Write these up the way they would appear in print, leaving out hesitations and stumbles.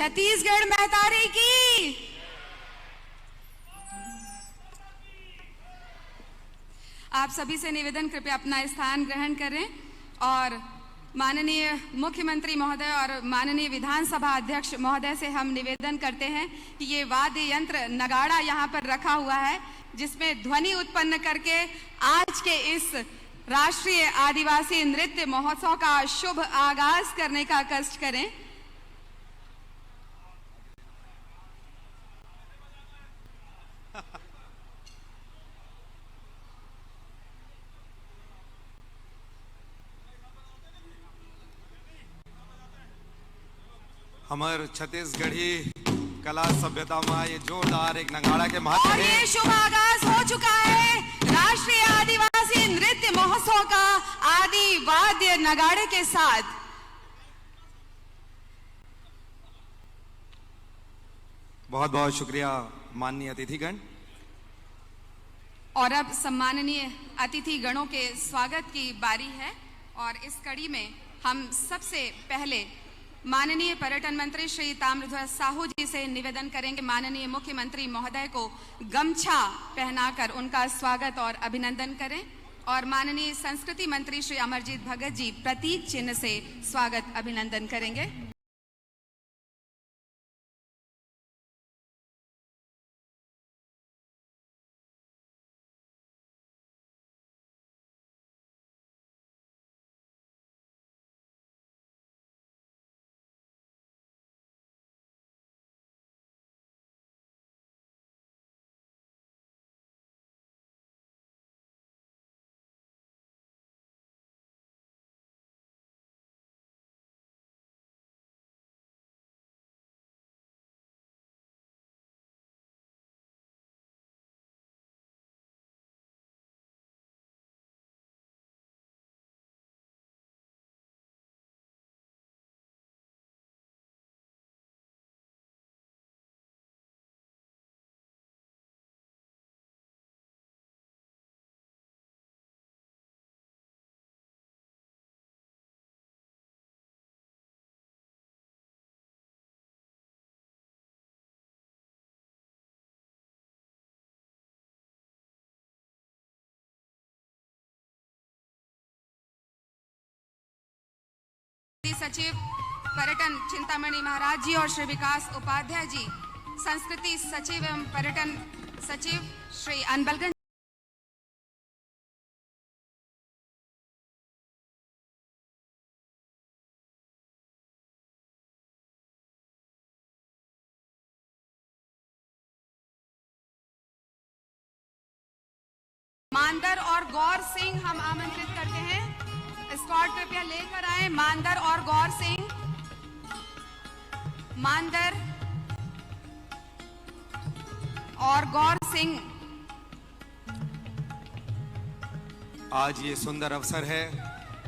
छत्तीसगढ़ महतारी की। आप सभी से निवेदन, कृपया अपना स्थान ग्रहण करें और माननीय मुख्यमंत्री महोदय और माननीय विधानसभा अध्यक्ष महोदय से हम निवेदन करते हैं कि ये वाद्य यंत्र नगाड़ा यहाँ पर रखा हुआ है, जिसमें ध्वनि उत्पन्न करके आज के इस राष्ट्रीय आदिवासी नृत्य महोत्सव का शुभ आगाज करने का कष्ट करें। हमार छत्तीसगढ़ी कला सभ्यता में ये जोरदार एक नगाड़ा के महत्व और ये शुभ आगाज हो चुका है राष्ट्रीय आदिवासी नृत्य महोत्सव का आदि वाद्य नगाड़े के साथ। बहुत बहुत शुक्रिया माननीय अतिथिगण। और अब सम्माननीय अतिथि गणों के स्वागत की बारी है और इस कड़ी में हम सबसे पहले माननीय पर्यटन मंत्री श्री ताम्रध्वज साहू जी से निवेदन करेंगे, माननीय मुख्यमंत्री महोदय को गमछा पहनाकर उनका स्वागत और अभिनंदन करें और माननीय संस्कृति मंत्री श्री अमरजीत भगत जी प्रतीक चिन्ह से स्वागत अभिनंदन करेंगे। सचिव पर्यटन चिंतामणि महाराज जी और श्री विकास उपाध्याय जी, संस्कृति सचिव एवं पर्यटन सचिव श्री अनबलगन मानदर और गौर सिंह हम आमंत्रित करते हैं। स्कॉट कृपया लेकर आए मानदर और गौर सिंह। मानदर और गौर सिंह। आज ये सुंदर अवसर है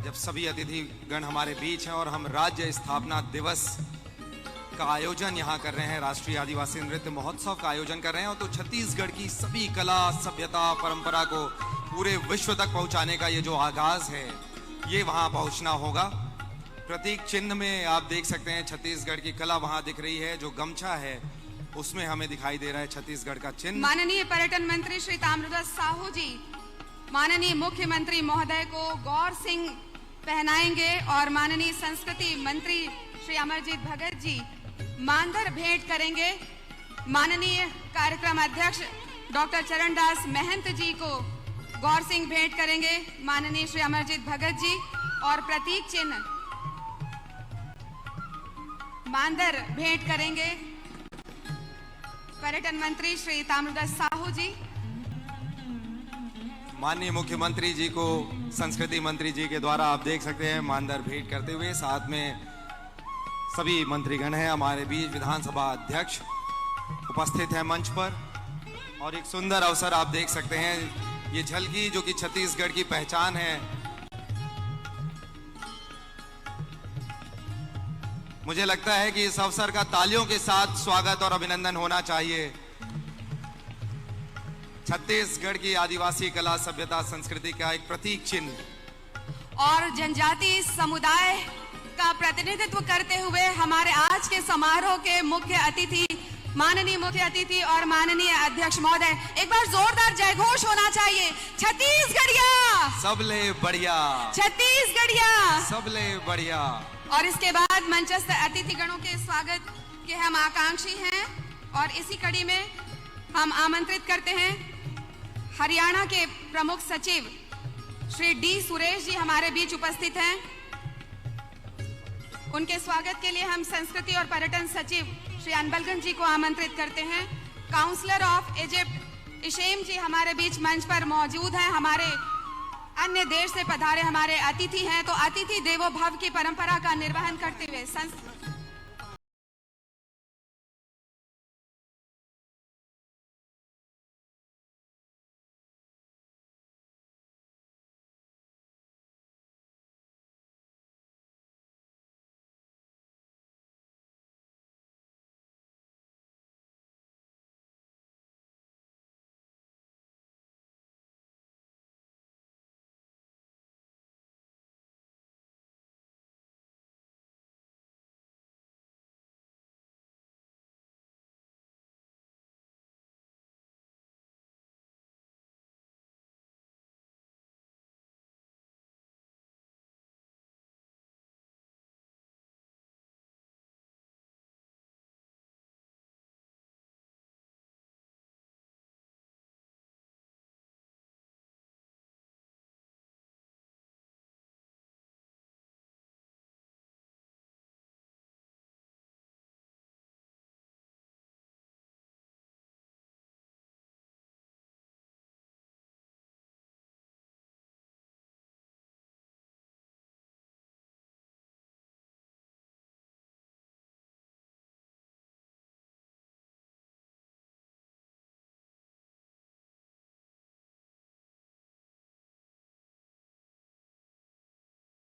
जब सभी अतिथिगण हमारे बीच हैं और हम राज्य स्थापना दिवस का आयोजन यहाँ कर रहे हैं, राष्ट्रीय आदिवासी नृत्य महोत्सव का आयोजन कर रहे हैं। और तो छत्तीसगढ़ की सभी कला सभ्यता परंपरा को पूरे विश्व तक पहुँचाने का ये जो आगाज है, ये वहां पहुंचना होगा। प्रतीक चिन्ह में आप देख सकते हैं छत्तीसगढ़ की कला वहां दिख रही है। जो गमछा है उसमें हमें दिखाई दे रहा है छत्तीसगढ़ का चिन्ह। माननीय पर्यटन मंत्री श्री ताम्रध्वज साहू जी माननीय मुख्यमंत्री महोदय को गौर सिंह पहनाएंगे और माननीय संस्कृति मंत्री श्री अमरजीत भगत जी मानदर भेंट करेंगे। माननीय कार्यक्रम अध्यक्ष डॉक्टर चरणदास महंत जी को गौर सिंह भेंट करेंगे, माननीय श्री अमरजीत भगत जी, और प्रतीक चिन्ह मानदर भेंट करेंगे पर्यटन मंत्री श्री ताम्रध्वज साहू जी। माननीय मुख्यमंत्री जी को संस्कृति मंत्री जी के द्वारा आप देख सकते हैं मानदर भेंट करते हुए। साथ में सभी मंत्रीगण हैं, हमारे बीच विधानसभा अध्यक्ष उपस्थित हैं मंच पर। और एक सुंदर अवसर आप देख सकते हैं, ये झलकी जो कि छत्तीसगढ़ की पहचान है। मुझे लगता है कि इस अवसर का तालियों के साथ स्वागत और अभिनंदन होना चाहिए। छत्तीसगढ़ की आदिवासी कला सभ्यता संस्कृति का एक प्रतीक चिन्ह और जनजाति समुदाय का प्रतिनिधित्व करते हुए हमारे आज के समारोह के मुख्य अतिथि, माननीय मुख्य अतिथि और माननीय अध्यक्ष महोदय, एक बार जोरदार जयघोष होना चाहिए। छत्तीसगढ़िया सबले बढ़िया, छत्तीसगढ़िया सबले बढ़िया। और इसके बाद मंचस्थ अतिथिगणों के स्वागत के हम आकांक्षी हैं और इसी कड़ी में हम आमंत्रित करते हैं हरियाणा के प्रमुख सचिव श्री डी सुरेश जी हमारे बीच उपस्थित हैं। उनके स्वागत के लिए हम संस्कृति और पर्यटन सचिव श्री अनबलगन जी को आमंत्रित करते हैं। काउंसलर ऑफ इजिप्ट इशेम जी हमारे बीच मंच पर मौजूद हैं। हमारे अन्य देश से पधारे हमारे अतिथि हैं, तो अतिथि देवो भव की परंपरा का निर्वहन करते हुए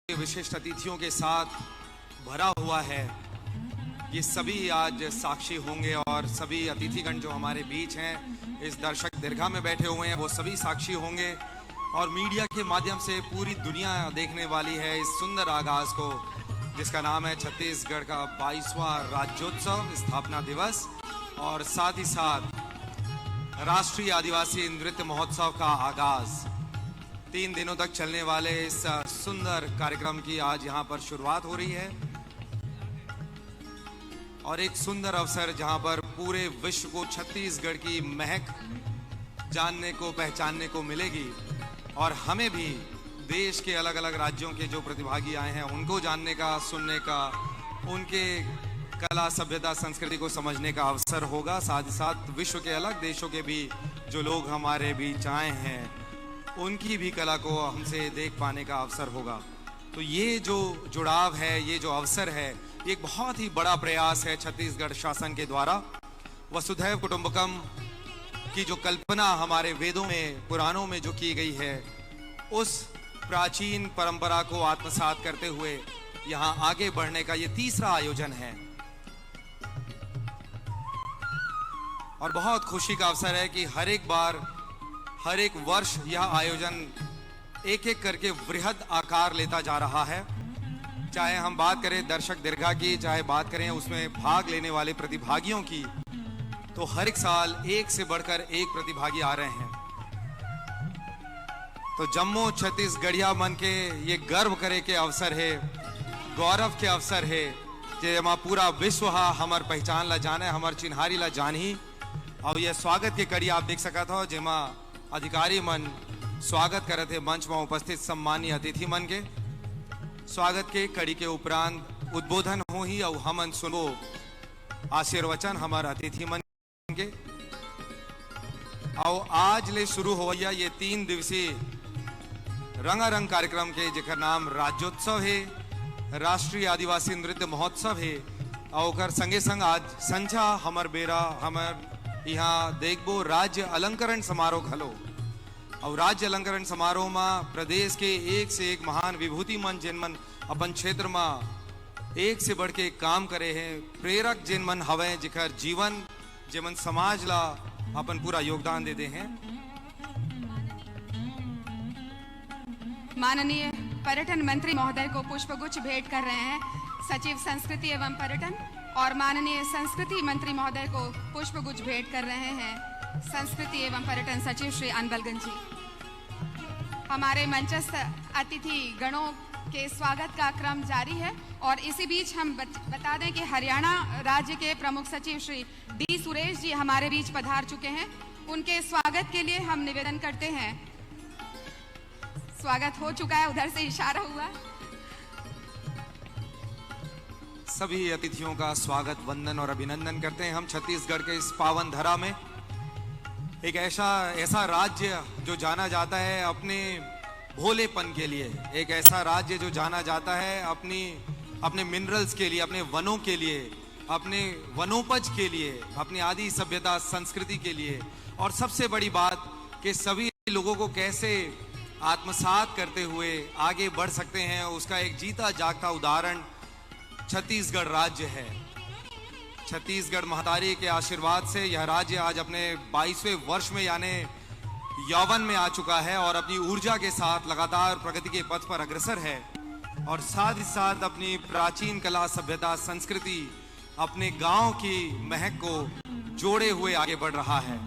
विशिष्ट अतिथियों के साथ भरा हुआ है। ये सभी आज साक्षी होंगे और सभी अतिथिगण जो हमारे बीच हैं इस दर्शक दीर्घा में बैठे हुए हैं वो सभी साक्षी होंगे और मीडिया के माध्यम से पूरी दुनिया देखने वाली है इस सुंदर आगाज को, जिसका नाम है छत्तीसगढ़ का 22वां राज्योत्सव स्थापना दिवस और साथ ही साथ राष्ट्रीय आदिवासी नृत्य महोत्सव का आगाज। 3 दिनों तक चलने वाले इस सुंदर कार्यक्रम की आज यहाँ पर शुरुआत हो रही है और एक सुंदर अवसर जहाँ पर पूरे विश्व को छत्तीसगढ़ की महक जानने को, पहचानने को मिलेगी और हमें भी देश के अलग अलग राज्यों के जो प्रतिभागी आए हैं उनको जानने का, सुनने का, उनके कला, सभ्यता, संस्कृति को समझने का अवसर होगा। साथ ही साथ विश्व के अलग देशों के भी जो लोग हमारे बीच आए हैं उनकी भी कला को हमसे देख पाने का अवसर होगा। तो ये जो जुड़ाव है, ये जो अवसर है, ये एक बहुत ही बड़ा प्रयास है छत्तीसगढ़ शासन के द्वारा। वसुधैव कुटुंबकम की जो कल्पना हमारे वेदों में, पुराणों में जो की गई है, उस प्राचीन परंपरा को आत्मसात करते हुए यहाँ आगे बढ़ने का ये तीसरा आयोजन है और बहुत खुशी का अवसर है कि हर एक वर्ष यह आयोजन एक एक करके वृहद आकार लेता जा रहा है। चाहे हम बात करें दर्शक दीर्घा की, चाहे बात करें उसमें भाग लेने वाले प्रतिभागियों की, तो हर एक साल एक से बढ़कर एक प्रतिभागी आ रहे हैं। तो जम्मू छत्तीसगढ़िया मन के ये गर्व करे के अवसर है, गौरव के अवसर है, जेमा पूरा विश्व हमार पहचान ला जाने, हमार चिन्हारी ला जानी। और ये स्वागत के कड़ी आप देख सकत हो जेमा अधिकारी मन स्वागत करते हैं। मंच में उपस्थित सम्मानीय अतिथि मन के स्वागत के कड़ी के उपरांत उद्बोधन हो ही और हमन सुनो आशीर्वचन हमार अतिथि मन के। और आज ले शुरू हो ये 3 दिवसीय रंगारंग कार्यक्रम के जेकर नाम राज्योत्सव है, राष्ट्रीय आदिवासी नृत्य महोत्सव है और संगे संग आज संझा हमर बेरा हमर यहाँ देखबो राज्य अलंकरण समारोह घलो। और राज्य अलंकरण समारोह में प्रदेश के एक से एक महान विभूति मन जिन मन अपन क्षेत्र में एक से बढ़ के काम करे हैं, प्रेरक जिन मन हवे जिकर जीवन जेमन समाज ला अपन पूरा योगदान दे हैं। माननीय पर्यटन मंत्री महोदय को पुष्पगुच्छ भेंट कर रहे हैं। सचिव संस्कृति एवं पर्यटन और माननीय संस्कृति मंत्री महोदय को पुष्पगुच्छ भेंट कर रहे हैं संस्कृति एवं पर्यटन सचिव श्री अनबलगन जी। हमारे मंचस्थ अतिथि गणों के स्वागत का क्रम जारी है और इसी बीच हम बता दें कि हरियाणा राज्य के प्रमुख सचिव श्री डी सुरेश जी हमारे बीच पधार चुके हैं। उनके स्वागत के लिए हम निवेदन करते हैं। स्वागत हो चुका है, उधर से इशारा हुआ। सभी अतिथियों का स्वागत, वंदन और अभिनंदन करते हैं हम छत्तीसगढ़ के इस पावन धरा में। एक ऐसा राज्य जो जाना जाता है अपने भोलेपन के लिए, एक ऐसा राज्य जो जाना जाता है अपने मिनरल्स के लिए, अपने वनों के लिए, अपने वनोपज के लिए, अपनी आदि सभ्यता संस्कृति के लिए, और सबसे बड़ी बात कि सभी लोगों को कैसे आत्मसात करते हुए आगे बढ़ सकते हैं, उसका एक जीता जागता उदाहरण छत्तीसगढ़ राज्य है। छत्तीसगढ़ महतारी के आशीर्वाद से यह राज्य आज अपने 22वें वर्ष में यानी यौवन में आ चुका है और अपनी ऊर्जा के साथ लगातार प्रगति के पथ पर अग्रसर है और साथ ही साथ अपनी प्राचीन कला सभ्यता संस्कृति, अपने गांव की महक को जोड़े हुए आगे बढ़ रहा है।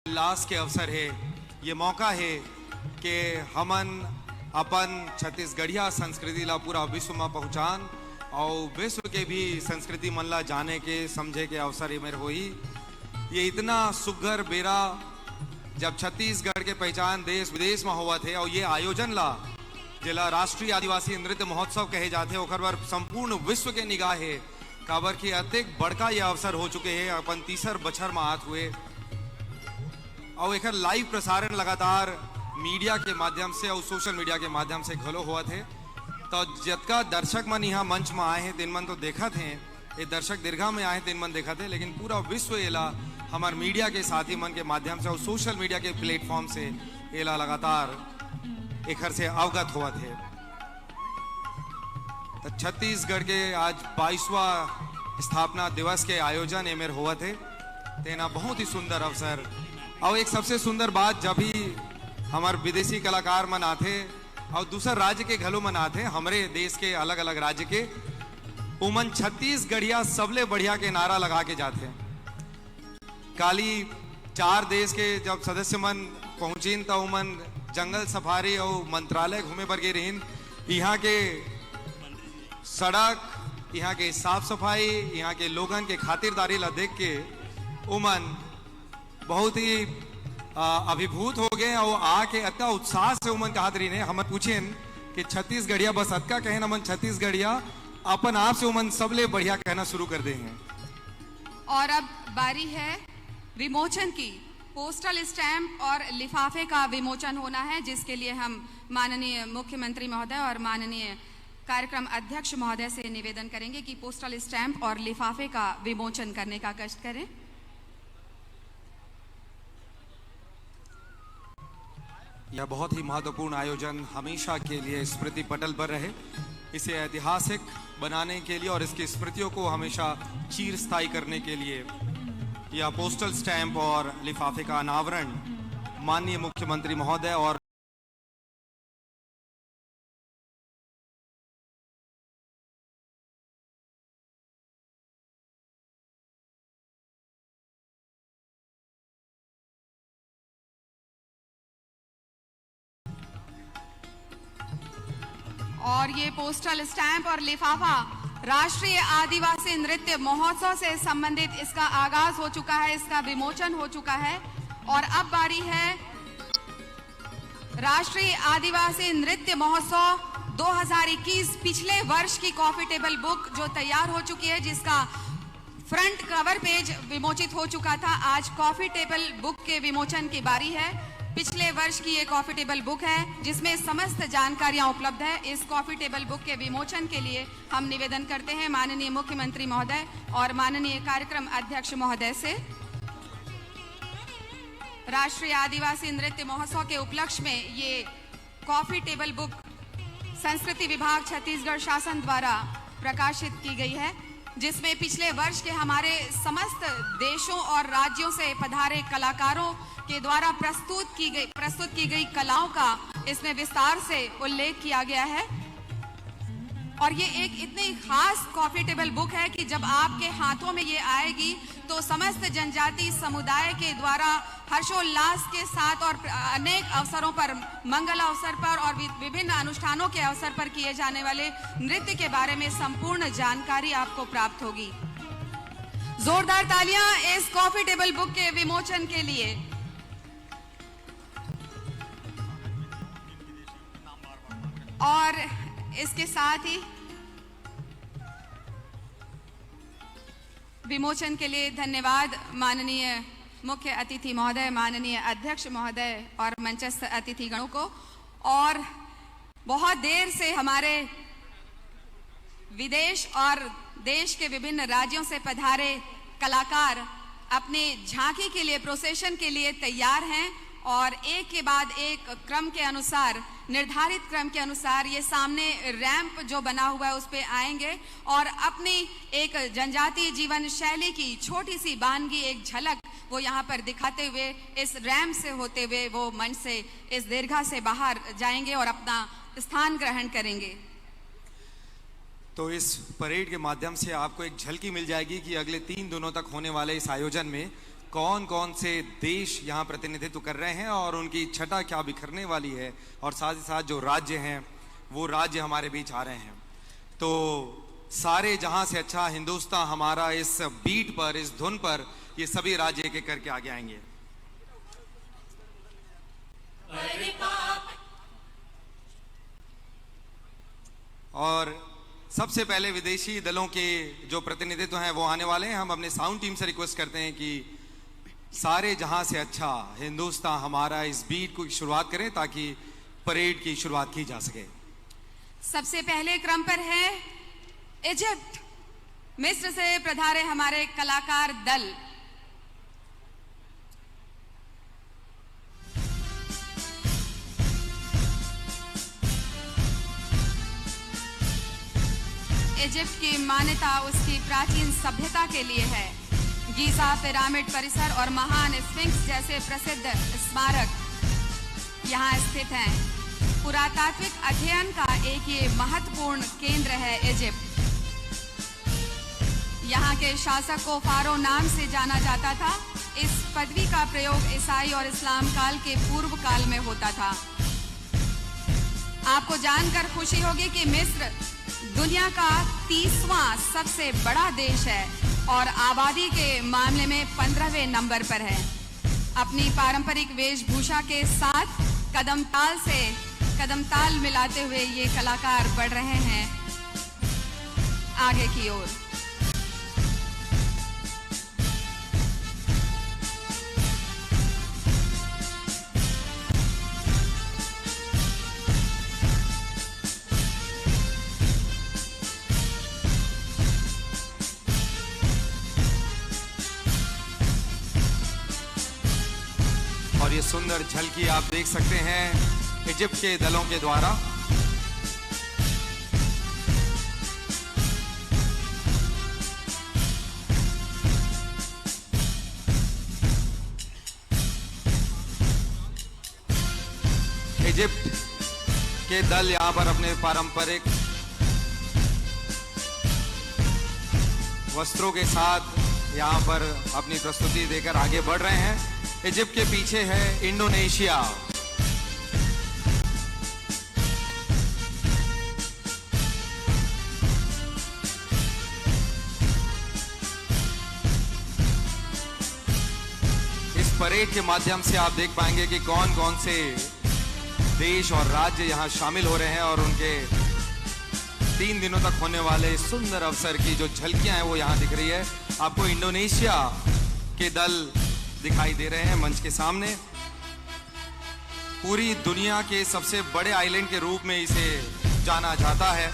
उल्लास के अवसर है, ये मौका है कि हमन अपन छत्तीसगढ़िया संस्कृति ला पूरा विश्व में पहुँचान और विश्व के भी संस्कृति मन ला जाने के समझे के अवसर ये मेरे होई। ये इतना सुघर बेरा जब छत्तीसगढ़ के पहचान देश विदेश में हुआ थे और ये आयोजन ला जिला राष्ट्रीय आदिवासी नृत्य महोत्सव कहे जाते हैं, ओकर पर संपूर्ण विश्व के निगाह है काबर की अत्यंत बड़का ये अवसर हो चुके हैं। अपन तीसर बछर में आत हुए और एक लाइव प्रसारण लगातार मीडिया के माध्यम से और सोशल मीडिया के माध्यम से घलो हुआ थे। तो जतका दर्शक मन यहाँ मंच में आए हैं दिन मन तो देखा थे, ये दर्शक दीर्घा में आए दिन मन देखा थे, लेकिन पूरा विश्व एला हमारे मीडिया के साथी मन के माध्यम से और सोशल मीडिया के प्लेटफॉर्म से एला लगातार एक से अवगत हुआ थे। तो छत्तीसगढ़ के आज 22वां स्थापना दिवस के आयोजन एमेर हुआ थे, तेना बहुत ही सुंदर अवसर। और एक सबसे सुंदर बात, जब भी हमारे विदेशी कलाकार मन आते और दूसरे राज्य के घलों मन आते, हमारे देश के अलग अलग राज्य के, उमन छत्तीसगढ़िया सबले बढ़िया के नारा लगा के जाते। काली 4 देश के जब सदस्य मन पहुंचीन तो उमन जंगल सफारी और मंत्रालय घूमे पर गए रहीन। यहाँ के सड़क, यहाँ के साफ सफाई, यहाँ के लोगन के खातिरदारी ला देख के उमन बहुत ही अभिभूत हो गए और आके अत्ता उत्साह से उमन कहा रही ने हम पूछे कि छत्तीसगढ़िया बस अतका कहे न मन छत्तीसगढ़िया अपन आप से उमन सबले बढ़िया कहना शुरू कर देंगे। और अब बारी है विमोचन की। पोस्टल स्टैंप और लिफाफे का विमोचन होना है, जिसके लिए हम माननीय मुख्यमंत्री महोदय और माननीय कार्यक्रम अध्यक्ष महोदय से निवेदन करेंगे कि पोस्टल स्टैंप और लिफाफे का विमोचन करने का कष्ट करें। यह बहुत ही महत्वपूर्ण आयोजन हमेशा के लिए स्मृति पटल पर रहे। इसे ऐतिहासिक बनाने के लिए और इसकी स्मृतियों को हमेशा चिरस्थायी करने के लिए यह पोस्टल स्टैंप और लिफाफे का अनावरण माननीय मुख्यमंत्री महोदय और ये पोस्टल स्टैंप और लिफाफा राष्ट्रीय आदिवासी नृत्य महोत्सव से संबंधित इसका आगाज हो चुका है, इसका विमोचन हो चुका है। और अब बारी है राष्ट्रीय आदिवासी नृत्य महोत्सव 2021 पिछले वर्ष की कॉफी टेबल बुक जो तैयार हो चुकी है, जिसका फ्रंट कवर पेज विमोचित हो चुका था। आज कॉफी टेबल बुक के विमोचन की बारी है। पिछले वर्ष की ये कॉफी टेबल बुक है जिसमें समस्त जानकारियां उपलब्ध है। इस कॉफी टेबल बुक के विमोचन के लिए हम निवेदन करते हैं माननीय मुख्यमंत्री महोदय और माननीय कार्यक्रम अध्यक्ष महोदय से। राष्ट्रीय आदिवासी नृत्य महोत्सव के उपलक्ष्य में ये कॉफी टेबल बुक संस्कृति विभाग छत्तीसगढ़ शासन द्वारा प्रकाशित की गई है, जिसमें पिछले वर्ष के हमारे समस्त देशों और राज्यों से पधारे कलाकारों के द्वारा प्रस्तुत की गई कलाओं का इसमें विस्तार से उल्लेख किया गया है। और ये एक इतनी खास कॉफी टेबल बुक है कि जब आपके हाथों में ये आएगी तो समस्त जनजाति समुदाय के द्वारा हर्षोल्लास के साथ और अनेक अवसरों पर, मंगल अवसर पर और विभिन्न अनुष्ठानों के अवसर पर किए जाने वाले नृत्य के बारे में संपूर्ण जानकारी आपको प्राप्त होगी। जोरदार तालियां इस कॉफी टेबल बुक के विमोचन के लिए। और इसके साथ ही विमोचन के लिए धन्यवाद माननीय मुख्य अतिथि महोदय, माननीय अध्यक्ष महोदय और मंचस्थ अतिथिगणों को। और बहुत देर से हमारे विदेश और देश के विभिन्न राज्यों से पधारे कलाकार अपनी झांकी के लिए, प्रोसेशन के लिए तैयार हैं और एक के बाद एक क्रम के अनुसार, निर्धारित क्रम के अनुसार ये सामने रैंप जो बना हुआ है उस पे आएंगे और अपनी एक जनजातीय जीवन शैली की छोटी सी बानगी, एक झलक वो यहाँ पर दिखाते हुए इस रैंप से होते हुए वो मंच से, इस दीर्घा से बाहर जाएंगे और अपना स्थान ग्रहण करेंगे। तो इस परेड के माध्यम से आपको एक झलकी मिल जाएगी कि अगले 3 दिनों तक होने वाले इस आयोजन में कौन कौन से देश यहाँ प्रतिनिधित्व कर रहे हैं और उनकी छटा क्या बिखरने वाली है, और साथ ही साथ जो राज्य हैं वो राज्य हमारे बीच आ रहे हैं। तो सारे जहां से अच्छा हिंदुस्तान हमारा इस बीट पर, इस धुन पर ये सभी राज्य एक एक करके आगे आएंगे। और सबसे पहले विदेशी दलों के जो प्रतिनिधित्व हैं वो आने वाले हैं। हम अपने साउंड टीम से रिक्वेस्ट करते हैं कि सारे जहां से अच्छा हिंदुस्तान हमारा इस बीट को शुरुआत करें ताकि परेड की शुरुआत की जा सके। सबसे पहले क्रम पर है इजिप्ट, मिस्र से पधारे हमारे कलाकार दल। इजिप्ट की मान्यता उसकी प्राचीन सभ्यता के लिए है। गीजा पिरामिड परिसर और महान स्फिंक्स जैसे प्रसिद्ध स्मारक यहाँ स्थित हैं। पुरातात्विक अध्ययन का एक ये महत्वपूर्ण केंद्र है इजिप्ट। यहाँ के शासक को फारो नाम से जाना जाता था। इस पदवी का प्रयोग ईसाई और इस्लाम काल के पूर्व काल में होता था। आपको जानकर खुशी होगी कि मिस्र दुनिया का 30वां सबसे बड़ा देश है और आबादी के मामले में 15वें नंबर पर है। अपनी पारंपरिक वेशभूषा के साथ कदम ताल मिलाते हुए ये कलाकार बढ़ रहे हैं आगे की ओर। और ये सुंदर झलकी आप देख सकते हैं इजिप्ट के दलों के द्वारा। इजिप्ट के दल यहाँ पर अपने पारंपरिक वस्त्रों के साथ यहाँ पर अपनी प्रस्तुति देकर आगे बढ़ रहे हैं। इजिप्ट के पीछे है इंडोनेशिया। इस परेड के माध्यम से आप देख पाएंगे कि कौन कौन से देश और राज्य यहाँ शामिल हो रहे हैं और उनके 3 दिनों तक होने वाले सुंदर अवसर की जो झलकियां हैं वो यहाँ दिख रही है। आपको इंडोनेशिया के दल दिखाई दे रहे हैं मंच के सामने। पूरी दुनिया के सबसे बड़े आइलैंड के रूप में इसे जाना जाता है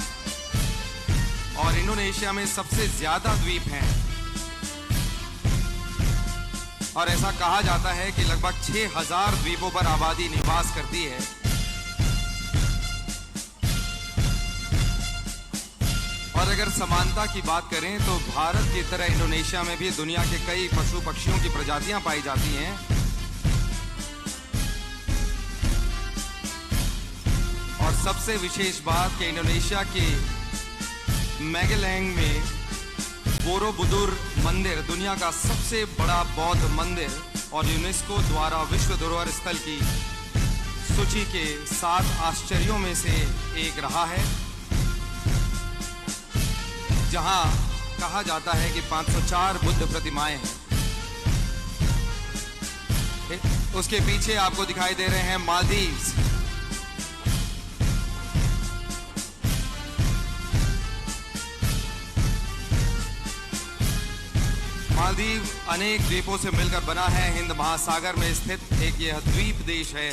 और इंडोनेशिया में सबसे ज्यादा द्वीप हैं और ऐसा कहा जाता है कि लगभग 6000 द्वीपों पर आबादी निवास करती है। और अगर समानता की बात करें तो भारत की तरह इंडोनेशिया में भी दुनिया के कई पशु पक्षियों की प्रजातियां पाई जाती हैं। और सबसे विशेष बात कि इंडोनेशिया के मैगेलैंग में बोरोबुदुर मंदिर दुनिया का सबसे बड़ा बौद्ध मंदिर और यूनेस्को द्वारा विश्व धरोहर स्थल की सूची के 7 आश्चर्यों में से एक रहा है, जहां कहा जाता है कि 504 बुद्ध प्रतिमाएं हैं। उसके पीछे आपको दिखाई दे रहे हैं मालदीव्स। मालदीव अनेक द्वीपों से मिलकर बना है। हिंद महासागर में स्थित एक यह द्वीप देश है,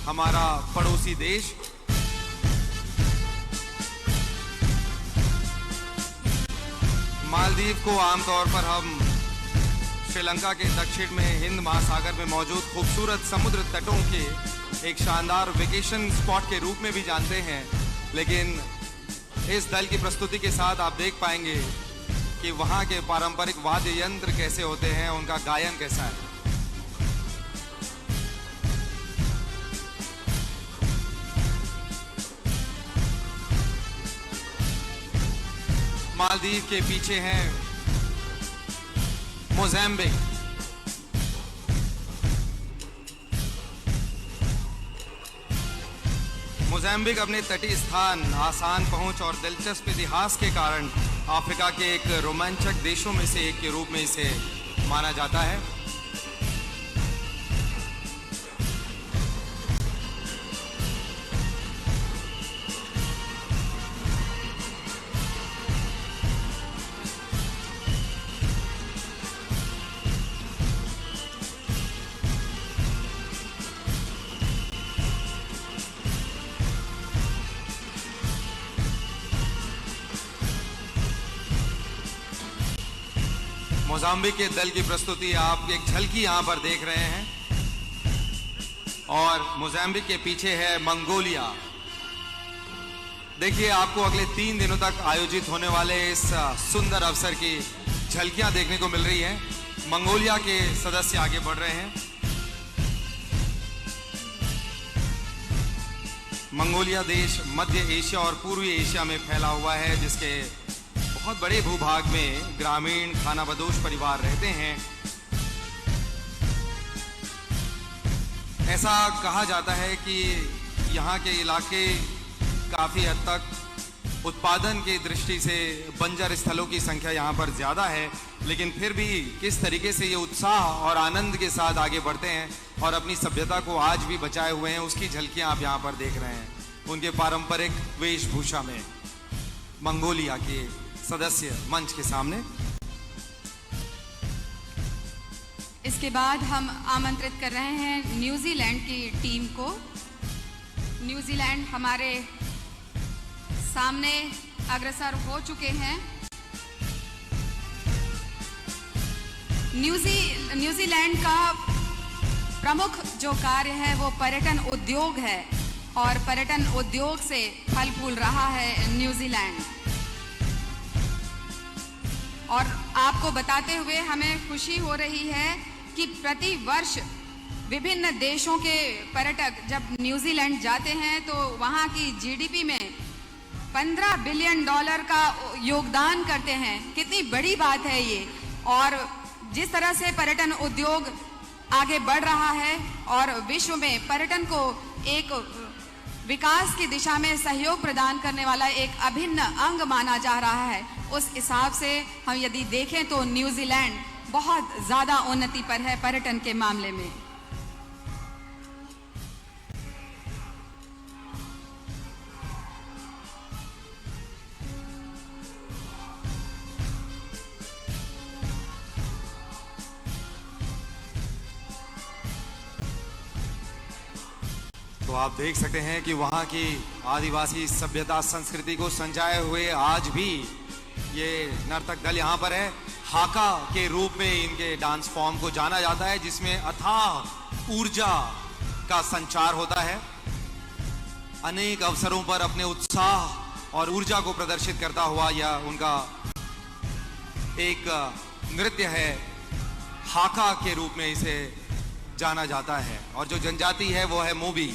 हमारा पड़ोसी देश। मालदीव को आमतौर पर हम श्रीलंका के दक्षिण में हिंद महासागर में मौजूद खूबसूरत समुद्र तटों के एक शानदार वेकेशन स्पॉट के रूप में भी जानते हैं, लेकिन इस दल की प्रस्तुति के साथ आप देख पाएंगे कि वहां के पारंपरिक वाद्य यंत्र कैसे होते हैं, उनका गायन कैसा है। मालदीव के पीछे हैं मोज़ाम्बिक। मोज़ाम्बिक अपने तटीय स्थान, आसान पहुंच और दिलचस्प इतिहास के कारण अफ्रीका के एक रोमांचक देशों में से एक के रूप में इसे माना जाता है। मोज़ाम्बिक के दल की प्रस्तुति आप एक झलकी यहां पर देख रहे हैं और मोज़ाम्बिक के पीछे है मंगोलिया। देखिए, आपको अगले 3 दिनों तक आयोजित होने वाले इस सुंदर अवसर की झलकियां देखने को मिल रही हैं। मंगोलिया के सदस्य आगे बढ़ रहे हैं। मंगोलिया देश मध्य एशिया और पूर्वी एशिया में फैला हुआ है, जिसके बहुत बड़े भूभाग में ग्रामीण खानाबदोश परिवार रहते हैं। ऐसा कहा जाता है कि यहाँ के इलाके काफी हद तक उत्पादन की दृष्टि से बंजर स्थलों की संख्या यहाँ पर ज्यादा है, लेकिन फिर भी किस तरीके से ये उत्साह और आनंद के साथ आगे बढ़ते हैं और अपनी सभ्यता को आज भी बचाए हुए हैं, उसकी झलकियां आप यहाँ पर देख रहे हैं उनके पारंपरिक वेशभूषा में। मंगोलिया के सदस्य मंच के सामने। इसके बाद हम आमंत्रित कर रहे हैं न्यूजीलैंड की टीम को। न्यूजीलैंड हमारे सामने अग्रसर हो चुके हैं। न्यूजीलैंड का प्रमुख जो कार्य है वो पर्यटन उद्योग है और पर्यटन उद्योग से फल फूल रहा है न्यूजीलैंड। और आपको बताते हुए हमें खुशी हो रही है कि प्रति वर्ष विभिन्न देशों के पर्यटक जब न्यूजीलैंड जाते हैं तो वहाँ की जीडीपी में $15 बिलियन का योगदान करते हैं। कितनी बड़ी बात है ये। और जिस तरह से पर्यटन उद्योग आगे बढ़ रहा है और विश्व में पर्यटन को एक विकास की दिशा में सहयोग प्रदान करने वाला एक अभिन्न अंग माना जा रहा है, उस हिसाब से हम यदि देखें तो न्यूजीलैंड बहुत ज्यादा उन्नति पर है पर्यटन के मामले में। तो आप देख सकते हैं कि वहाँ की आदिवासी सभ्यता संस्कृति को संजाए हुए आज भी ये नर्तक दल यहाँ पर है। हाका के रूप में इनके डांस फॉर्म को जाना जाता है, जिसमें अथाह ऊर्जा का संचार होता है। अनेक अवसरों पर अपने उत्साह और ऊर्जा को प्रदर्शित करता हुआ यह उनका एक नृत्य है। हाका के रूप में इसे जाना जाता है। और जो जनजाति है वो है मोबी।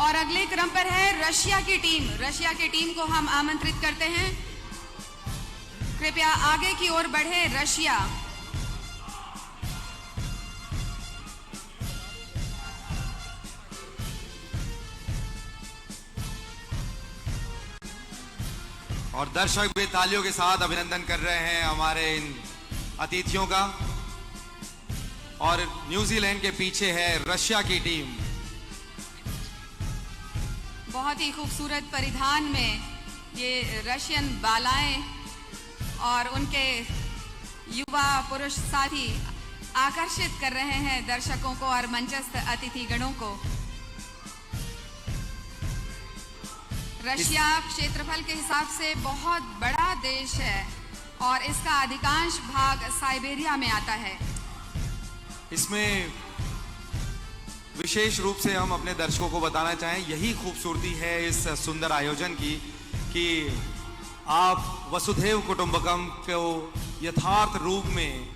और अगले क्रम पर है रशिया की टीम। रशिया की टीम को हम आमंत्रित करते हैं, कृपया आगे की ओर बढ़े रशिया। और दर्शक भी तालियों के साथ अभिनंदन कर रहे हैं हमारे इन अतिथियों का। और न्यूजीलैंड के पीछे है रशिया की टीम। बहुत ही खूबसूरत परिधान में ये रशियन बालाएं और उनके युवा पुरुष साथी आकर्षित कर रहे हैं दर्शकों को और मंचस्थ अतिथिगणों को। रशिया क्षेत्रफल के हिसाब से बहुत बड़ा देश है और इसका अधिकांश भाग साइबेरिया में आता है। इसमें विशेष रूप से हम अपने दर्शकों को बताना चाहें, यही खूबसूरती है इस सुंदर आयोजन की कि आप वसुधैव कुटुंबकम को यथार्थ रूप में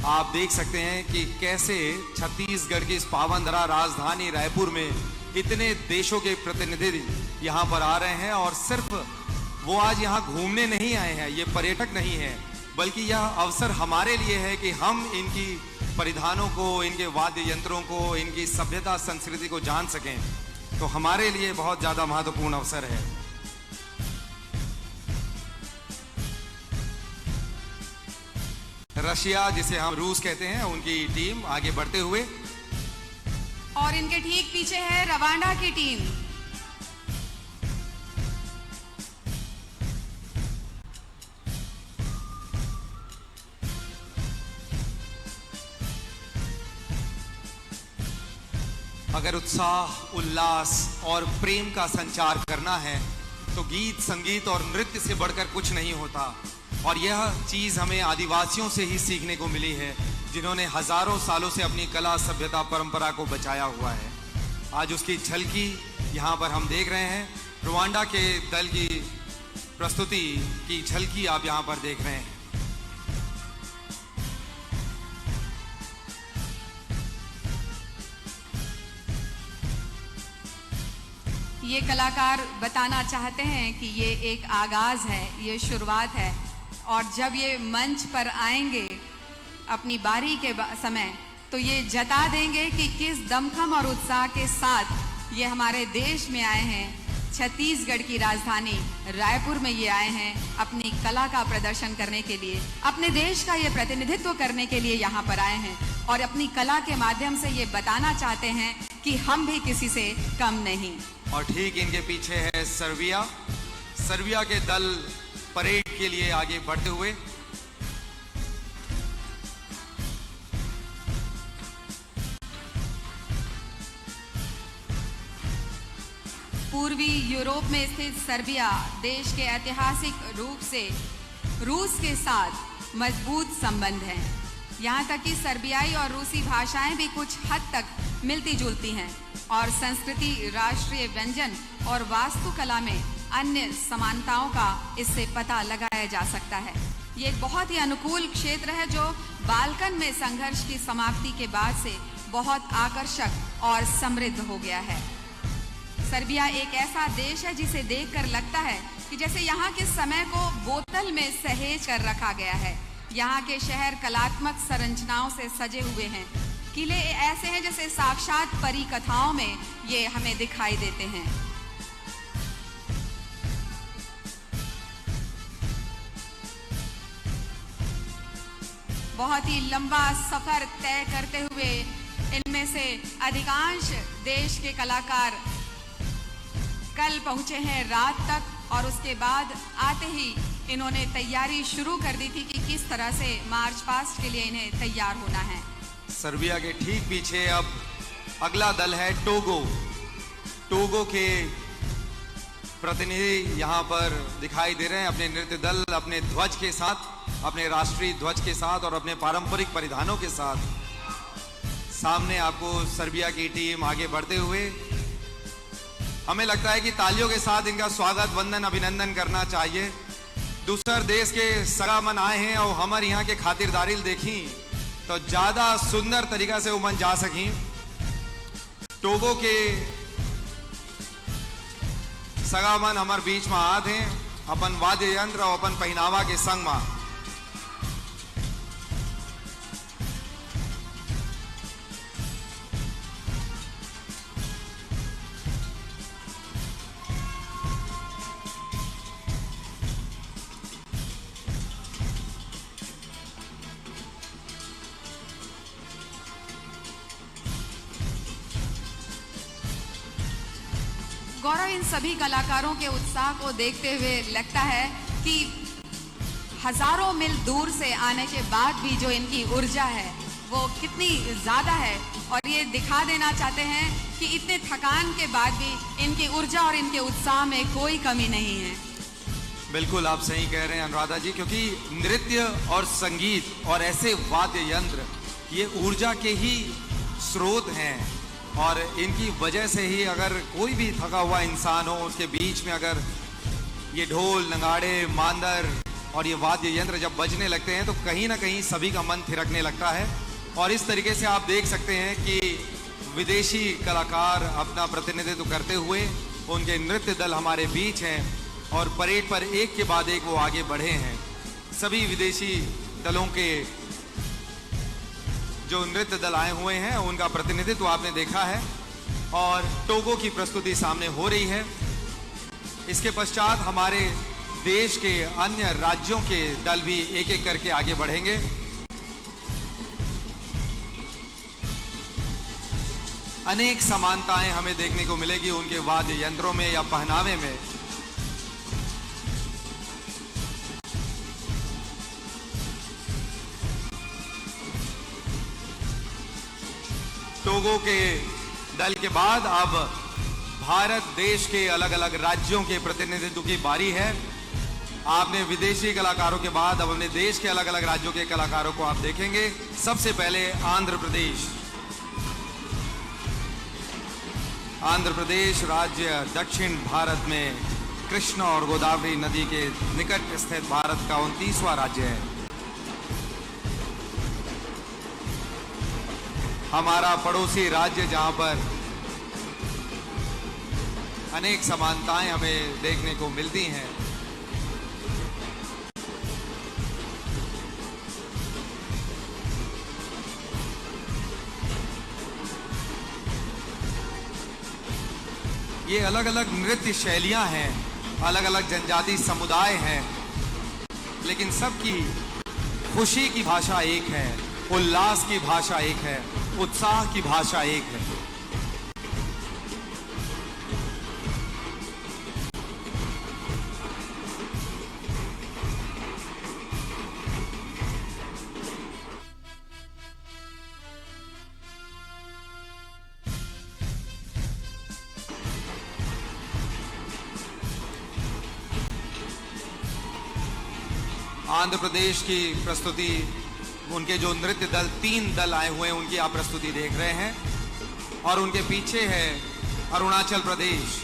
आप देख सकते हैं कि कैसे छत्तीसगढ़ की इस पावनधरा राजधानी रायपुर में इतने देशों के प्रतिनिधि यहाँ पर आ रहे हैं। और सिर्फ वो आज यहाँ घूमने नहीं आए हैं, ये पर्यटक नहीं है, बल्कि यह अवसर हमारे लिए है कि हम इनकी परिधानों को, इनके वाद्य यंत्रों को, इनकी सभ्यता संस्कृति को जान सकें। तो हमारे लिए बहुत ज्यादा महत्वपूर्ण अवसर है। रशिया, जिसे हम रूस कहते हैं, उनकी टीम आगे बढ़ते हुए। और इनके ठीक पीछे है रवांडा की टीम। अगर उत्साह, उल्लास और प्रेम का संचार करना है तो गीत, संगीत और नृत्य से बढ़कर कुछ नहीं होता। और यह चीज हमें आदिवासियों से ही सीखने को मिली है, जिन्होंने हजारों सालों से अपनी कला, सभ्यता, परंपरा को बचाया हुआ है। आज उसकी झलकी यहाँ पर हम देख रहे हैं। रवांडा के दल की प्रस्तुति की झलकी आप यहाँ पर देख रहे हैं। ये कलाकार बताना चाहते हैं कि ये एक आगाज है, ये शुरुआत है। और जब ये मंच पर आएंगे अपनी बारी के समय, तो ये जता देंगे कि किस दमखम और उत्साह के साथ ये हमारे देश में आए हैं। छत्तीसगढ़ की राजधानी रायपुर में ये आए हैं अपनी कला का प्रदर्शन करने के लिए, अपने देश का ये प्रतिनिधित्व करने के लिए यहाँ पर आए हैं। और अपनी कला के माध्यम से ये बताना चाहते हैं कि हम भी किसी से कम नहीं। और ठीक इनके पीछे है सर्बिया। सर्बिया के दल परेड के लिए आगे बढ़ते हुए। पूर्वी यूरोप में स्थित सर्बिया देश के ऐतिहासिक रूप से रूस के साथ मजबूत संबंध हैं। यहाँ तक कि सर्बियाई और रूसी भाषाएं भी कुछ हद तक मिलती जुलती हैं और संस्कृति, राष्ट्रीय व्यंजन और वास्तुकला में अन्य समानताओं का इससे पता लगाया जा सकता है। ये एक बहुत ही अनुकूल क्षेत्र है जो बाल्कन में संघर्ष की समाप्ति के बाद से बहुत आकर्षक और समृद्ध हो गया है। सर्बिया एक ऐसा देश है जिसे देखकर लगता है कि जैसे यहाँ के समय को बोतल में सहेज कर रखा गया है। यहाँ के शहर कलात्मक संरचनाओं से सजे हुए हैं। किले ऐसे हैं जैसे साक्षात परी कथाओं में ये हमें दिखाई देते हैं। बहुत ही लंबा सफर तय करते हुए इनमें से अधिकांश देश के कलाकार कल पहुंचे हैं रात तक, और उसके बाद आते ही इन्होंने तैयारी शुरू कर दी थी कि किस तरह से मार्च पास्ट के लिए इन्हें तैयार होना है। सर्बिया के ठीक पीछे अब अगला दल है टोगो। टोगो के प्रतिनिधि यहाँ पर दिखाई दे रहे हैं अपने नृत्य दल, अपने ध्वज के साथ, अपने राष्ट्रीय ध्वज के साथ और अपने पारंपरिक परिधानों के साथ। सामने आपको सर्बिया की टीम आगे बढ़ते हुए, हमें लगता है कि तालियों के साथ इनका स्वागत, वंदन, अभिनंदन करना चाहिए। दूसर देश के सगामन आए हैं और हमारे यहाँ के खातिरदारी देखी तो ज्यादा सुंदर तरीका से उमन जा सकी। टोगो के सगामन हमारे बीच में आते हैं अपन वाद्य यंत्र और अपन पहनावा के संग में। गौरव, इन सभी कलाकारों के उत्साह को देखते हुए लगता है कि हजारों मील दूर से आने के बाद भी जो इनकी ऊर्जा है वो कितनी ज्यादा है, और ये दिखा देना चाहते हैं कि इतने थकान के बाद भी इनकी ऊर्जा और इनके उत्साह में कोई कमी नहीं है। बिल्कुल आप सही कह रहे हैं अनुराधा जी, क्योंकि नृत्य और संगीत और ऐसे वाद्य यंत्र ये ऊर्जा के ही स्रोत हैं, और इनकी वजह से ही अगर कोई भी थका हुआ इंसान हो उसके बीच में अगर ये ढोल, नगाड़े, मांदर और ये वाद्य यंत्र जब बजने लगते हैं तो कहीं ना कहीं सभी का मन थिरकने लगता है। और इस तरीके से आप देख सकते हैं कि विदेशी कलाकार अपना प्रतिनिधित्व करते हुए उनके नृत्य दल हमारे बीच हैं और परेड पर एक के बाद एक वो आगे बढ़े हैं। सभी विदेशी दलों के जो नृत्य दल आए हुए हैं उनका प्रतिनिधित्व आपने देखा है और टोगो की प्रस्तुति सामने हो रही है। इसके पश्चात हमारे देश के अन्य राज्यों के दल भी एक एक करके आगे बढ़ेंगे। अनेक समानताएं हमें देखने को मिलेगी उनके वाद्य यंत्रों में या पहनावे में। टोगो के दल के बाद अब भारत देश के अलग अलग राज्यों के प्रतिनिधित्व की बारी है। आपने विदेशी कलाकारों के बाद अब अपने देश के अलग अलग राज्यों के कलाकारों को आप देखेंगे। सबसे पहले आंध्र प्रदेश। आंध्र प्रदेश राज्य दक्षिण भारत में कृष्ण और गोदावरी नदी के निकट स्थित भारत का 29वां राज्य है। हमारा पड़ोसी राज्य जहां पर अनेक समानताएं हमें देखने को मिलती हैं। ये अलग अलग नृत्य शैलियां हैं, अलग अलग जनजाति समुदाय हैं, लेकिन सबकी खुशी की भाषा एक है, उल्लास की भाषा एक है, उत्साह की भाषा एक है। आंध्र प्रदेश की प्रस्तुति, उनके जो नृत्य दल 3 दल आए हुए हैं उनकी आप प्रस्तुति देख रहे हैं, और उनके पीछे है अरुणाचल प्रदेश।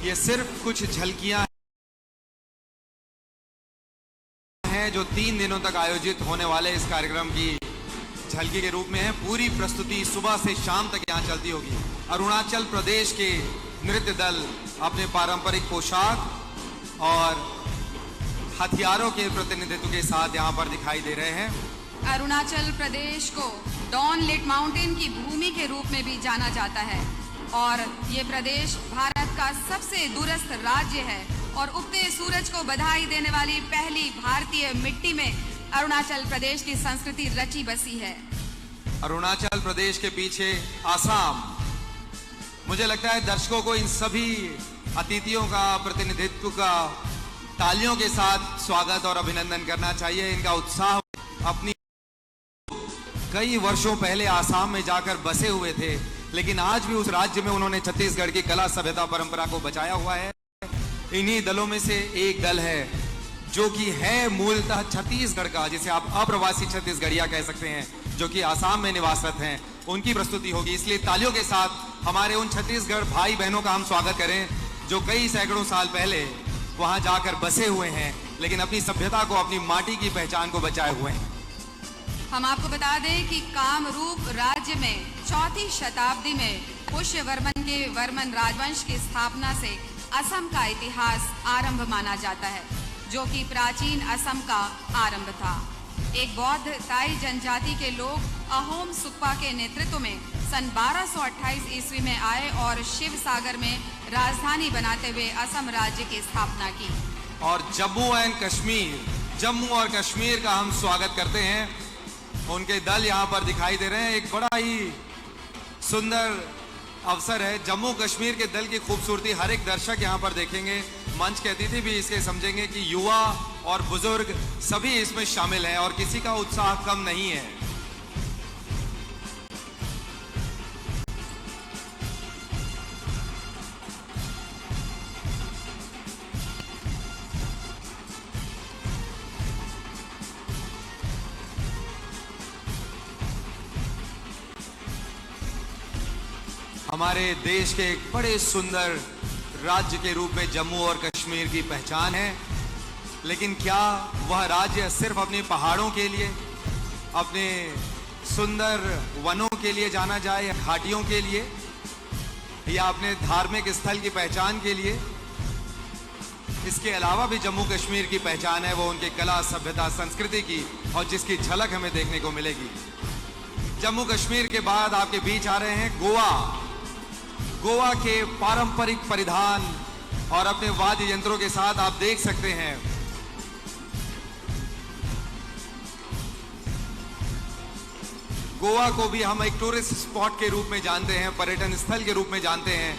ये सिर्फ कुछ झलकियां हैं जो 3 दिनों तक आयोजित होने वाले इस कार्यक्रम की झलकी के रूप में है। पूरी प्रस्तुति सुबह से शाम तक यहाँ चलती होगी। अरुणाचल प्रदेश के नृत्य दल अपने पारंपरिक पोशाक और हथियारों के प्रतिनिधित्व के साथ यहाँ पर दिखाई दे रहे हैं। अरुणाचल प्रदेश को डॉन लिट माउंटेन की भूमि के रूप में भी जाना जाता है और ये प्रदेश भारत का सबसे दूरस्थ राज्य है और उगते सूरज को बधाई देने वाली पहली भारतीय मिट्टी में अरुणाचल प्रदेश की संस्कृति रची बसी है। अरुणाचल प्रदेश के पीछे आसाम। मुझे लगता है दर्शकों को इन सभी अतिथियों का, प्रतिनिधित्व का तालियों के साथ स्वागत और अभिनंदन करना चाहिए। इनका उत्साह, अपनी कई वर्षों पहले आसाम में जाकर बसे हुए थे, लेकिन आज भी उस राज्य में उन्होंने छत्तीसगढ़ की कला, सभ्यता, परंपरा को बचाया हुआ है। इन्हीं दलों में से एक दल है जो कि है मूलतः छत्तीसगढ़ का, जिसे आप अप्रवासी छत्तीसगढ़िया कह सकते हैं, जो कि आसाम में निवासरत हैं। उनकी प्रस्तुति होगी, इसलिए तालियों के साथ हमारे उन छत्तीसगढ़ भाई बहनों का हम स्वागत करें जो कई सैकड़ों साल पहले वहां जाकर बसे हुए हैं, लेकिन अपनी सभ्यता को, अपनी माटी की पहचान को बचाए हुए हैं। हम आपको बता दें कि कामरूप राज्य में 4वीं शताब्दी में पुष्यवर्मन के वर्मन राजवंश की स्थापना से असम का इतिहास आरंभ माना जाता है, जो कि प्राचीन असम का आरंभ था। एक बौद्ध ताई जनजाति के लोग अहोम सुक्पा के नेतृत्व में सन 1228 ईस्वी में आए और शिव सागर में राजधानी बनाते हुए असम राज्य की स्थापना की। और जम्मू और कश्मीर का हम स्वागत करते हैं। उनके दल यहाँ पर दिखाई दे रहे हैं। एक बड़ा ही सुंदर अवसर है। जम्मू कश्मीर के दल की खूबसूरती हर एक दर्शक यहाँ पर देखेंगे। मंच के अतिथि भी इसके समझेंगे कि युवा और बुजुर्ग सभी इसमें शामिल हैं और किसी का उत्साह कम नहीं है। हमारे देश के एक बड़े सुंदर राज्य के रूप में जम्मू और कश्मीर की पहचान है, लेकिन क्या वह राज्य सिर्फ अपने पहाड़ों के लिए, अपने सुंदर वनों के लिए जाना जाए, या घाटियों के लिए, या अपने धार्मिक स्थल की पहचान के लिए? इसके अलावा भी जम्मू कश्मीर की पहचान है वो उनके कला, सभ्यता, संस्कृति की, और जिसकी झलक हमें देखने को मिलेगी। जम्मू कश्मीर के बाद आपके बीच आ रहे हैं गोवा के पारंपरिक परिधान और अपने वाद्य यंत्रों के साथ आप देख सकते हैं गोवा को भी हम एक टूरिस्ट स्पॉट के रूप में जानते हैं, पर्यटन स्थल के रूप में जानते हैं,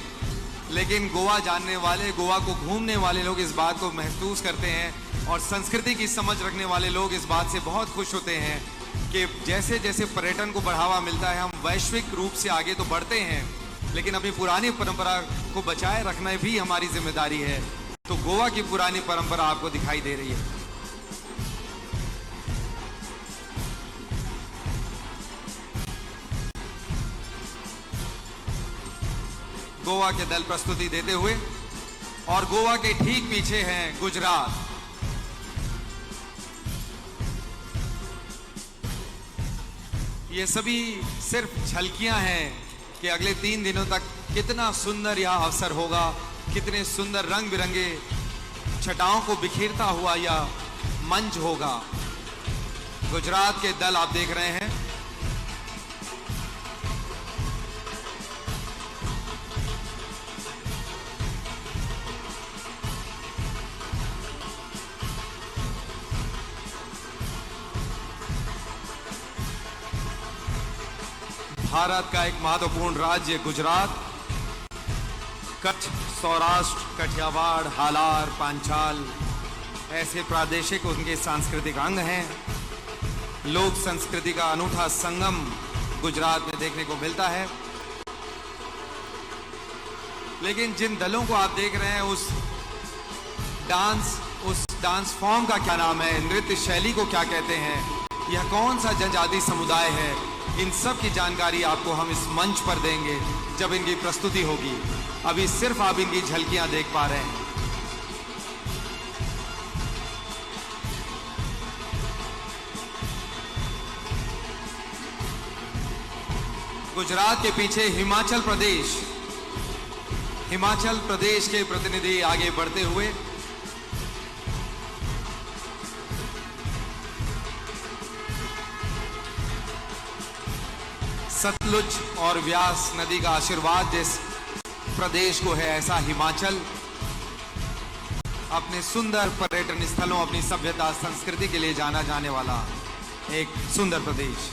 लेकिन गोवा जानने वाले, गोवा को घूमने वाले लोग इस बात को महसूस करते हैं और संस्कृति की समझ रखने वाले लोग इस बात से बहुत खुश होते हैं कि जैसे जैसे पर्यटन को बढ़ावा मिलता है, हम वैश्विक रूप से आगे तो बढ़ते हैं, लेकिन अपनी पुरानी परंपरा को बचाए रखना भी हमारी जिम्मेदारी है। तो गोवा की पुरानी परंपरा आपको दिखाई दे रही है। गोवा के दल प्रस्तुति देते हुए, और गोवा के ठीक पीछे हैं गुजरात। ये सभी सिर्फ झलकियां हैं कि अगले 3 दिनों तक कितना सुंदर यह अवसर होगा, कितने सुंदर रंग बिरंगे छटाओं को बिखेरता हुआ यह मंच होगा। गुजरात के दल आप देख रहे हैं। भारत का एक महत्वपूर्ण राज्य गुजरात, कच्छ, सौराष्ट्र, कठियावाड़, हालार, पांचाल ऐसे प्रादेशिक उनके सांस्कृतिक अंग हैं। लोक संस्कृति का अनूठा संगम गुजरात में देखने को मिलता है। लेकिन जिन दलों को आप देख रहे हैं, उस डांस फॉर्म का क्या नाम है, नृत्य शैली को क्या कहते हैं, यह कौन सा जनजाति समुदाय है, इन सब की जानकारी आपको हम इस मंच पर देंगे जब इनकी प्रस्तुति होगी। अभी सिर्फ आप इनकी झलकियां देख पा रहे हैं। गुजरात के पीछे हिमाचल प्रदेश के प्रतिनिधि आगे बढ़ते हुए सतलुज और व्यास नदी का आशीर्वाद जिस प्रदेश को है, ऐसा हिमाचल अपने सुंदर पर्यटन स्थलों, अपनी सभ्यता संस्कृति के लिए जाना जाने वाला एक सुंदर प्रदेश।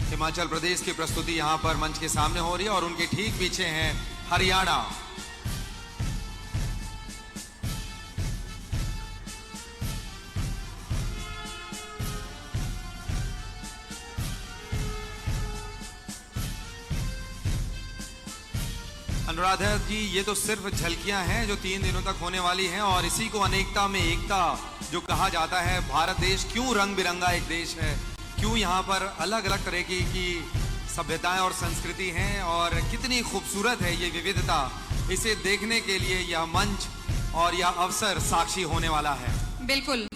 हिमाचल प्रदेश की प्रस्तुति यहां पर मंच के सामने हो रही है और उनके ठीक पीछे हैं हरियाणा। अनुराधा जी, ये तो सिर्फ झलकियां हैं जो 3 दिनों तक होने वाली हैं और इसी को अनेकता में एकता जो कहा जाता है। भारत देश क्यों रंग बिरंगा एक देश है, क्यों यहाँ पर अलग अलग तरह की सभ्यताएं और संस्कृति हैं और कितनी खूबसूरत है ये विविधता, इसे देखने के लिए यह मंच और यह अवसर साक्षी होने वाला है। बिल्कुल,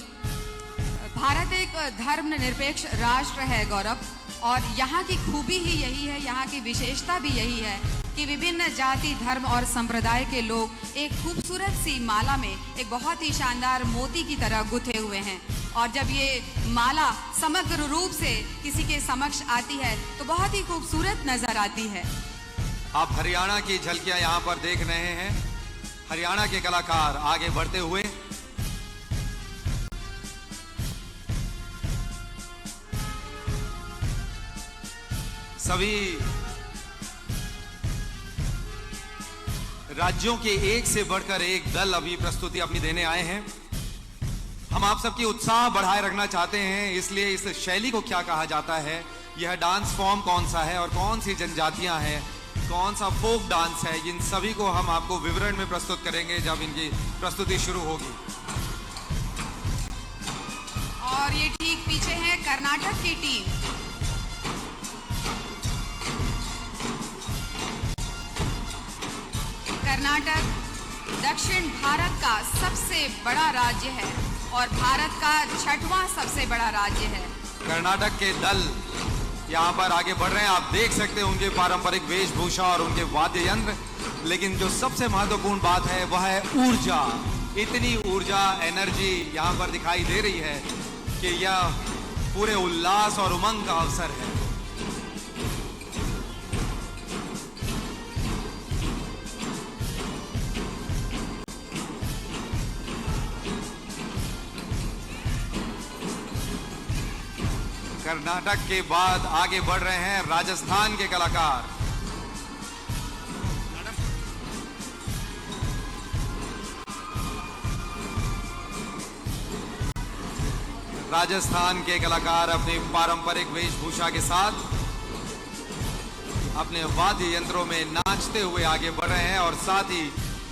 भारत एक धर्मनिरपेक्ष राष्ट्र है गौरव, और यहाँ की खूबी ही यही है, यहाँ की विशेषता भी यही है कि विभिन्न जाति, धर्म और संप्रदाय के लोग एक खूबसूरत सी माला में एक बहुत ही शानदार मोती की तरह गुथे हुए हैं। और जब ये माला समग्र रूप से किसी के समक्ष आती है तो बहुत ही खूबसूरत नजर आती है। आप हरियाणा की झलकियां यहाँ पर देख रहे हैं। हरियाणा के कलाकार आगे बढ़ते हुए सभी राज्यों के एक से बढ़कर एक दल अभी प्रस्तुति अपनी देने आए हैं। हम आप सबकी उत्साह बढ़ाए रखना चाहते हैं, इसलिए इस शैली को क्या कहा जाता है, यह डांस फॉर्म कौन सा है और कौन सी जनजातियां हैं, कौन सा फोक डांस है, इन सभी को हम आपको विवरण में प्रस्तुत करेंगे जब इनकी प्रस्तुति शुरू होगी। और ये ठीक पीछे है कर्नाटक की टीम। कर्नाटक दक्षिण भारत का सबसे बड़ा राज्य है और भारत का 6वां सबसे बड़ा राज्य है। कर्नाटक के दल यहाँ पर आगे बढ़ रहे हैं। आप देख सकते हैं उनके पारंपरिक वेशभूषा और उनके वाद्य यंत्र, लेकिन जो सबसे महत्वपूर्ण बात है वह है ऊर्जा। इतनी ऊर्जा, एनर्जी यहाँ पर दिखाई दे रही है कि यह पूरे उल्लास और उमंग का अवसर है। कर्नाटक के बाद आगे बढ़ रहे हैं राजस्थान के कलाकार। राजस्थान के कलाकार अपनी पारंपरिक वेशभूषा के साथ अपने वाद्य यंत्रों में नाचते हुए आगे बढ़ रहे हैं और साथ ही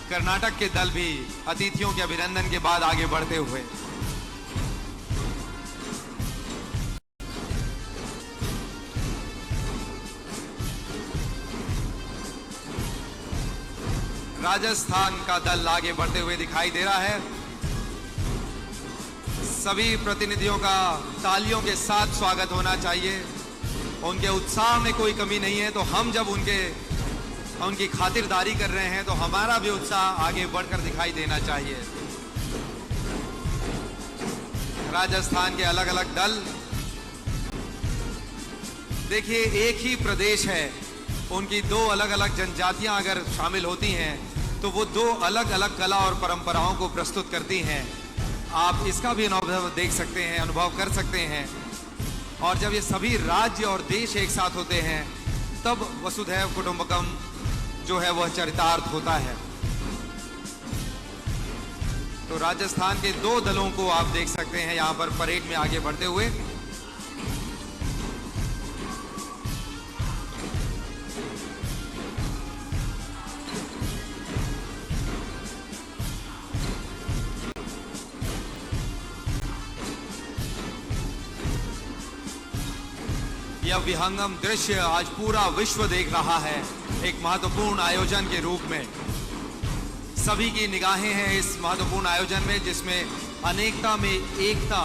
कर्नाटक के दल भी अतिथियों के अभिनंदन के बाद आगे बढ़ते हुए राजस्थान का दल आगे बढ़ते हुए दिखाई दे रहा है। सभी प्रतिनिधियों का तालियों के साथ स्वागत होना चाहिए। उनके उत्साह में कोई कमी नहीं है, तो हम जब उनकी खातिरदारी कर रहे हैं तो हमारा भी उत्साह आगे बढ़कर दिखाई देना चाहिए। राजस्थान के अलग अलग दल, देखिए एक ही प्रदेश है, उनकी 2 अलग अलग जनजातियां अगर शामिल होती हैं तो वो 2 अलग अलग कला और परंपराओं को प्रस्तुत करती हैं। आप इसका भी अनुभव देख सकते हैं, अनुभव कर सकते हैं। और जब ये सभी राज्य और देश एक साथ होते हैं तब वसुधैव कुटुंबकम जो है वह चरितार्थ होता है। तो राजस्थान के 2 दलों को आप देख सकते हैं यहाँ पर परेड में आगे बढ़ते हुए। यह विहंगम दृश्य आज पूरा विश्व देख रहा है, एक महत्वपूर्ण आयोजन के रूप में। सभी की निगाहें हैं इस महत्वपूर्ण आयोजन में, जिसमें अनेकता में एकता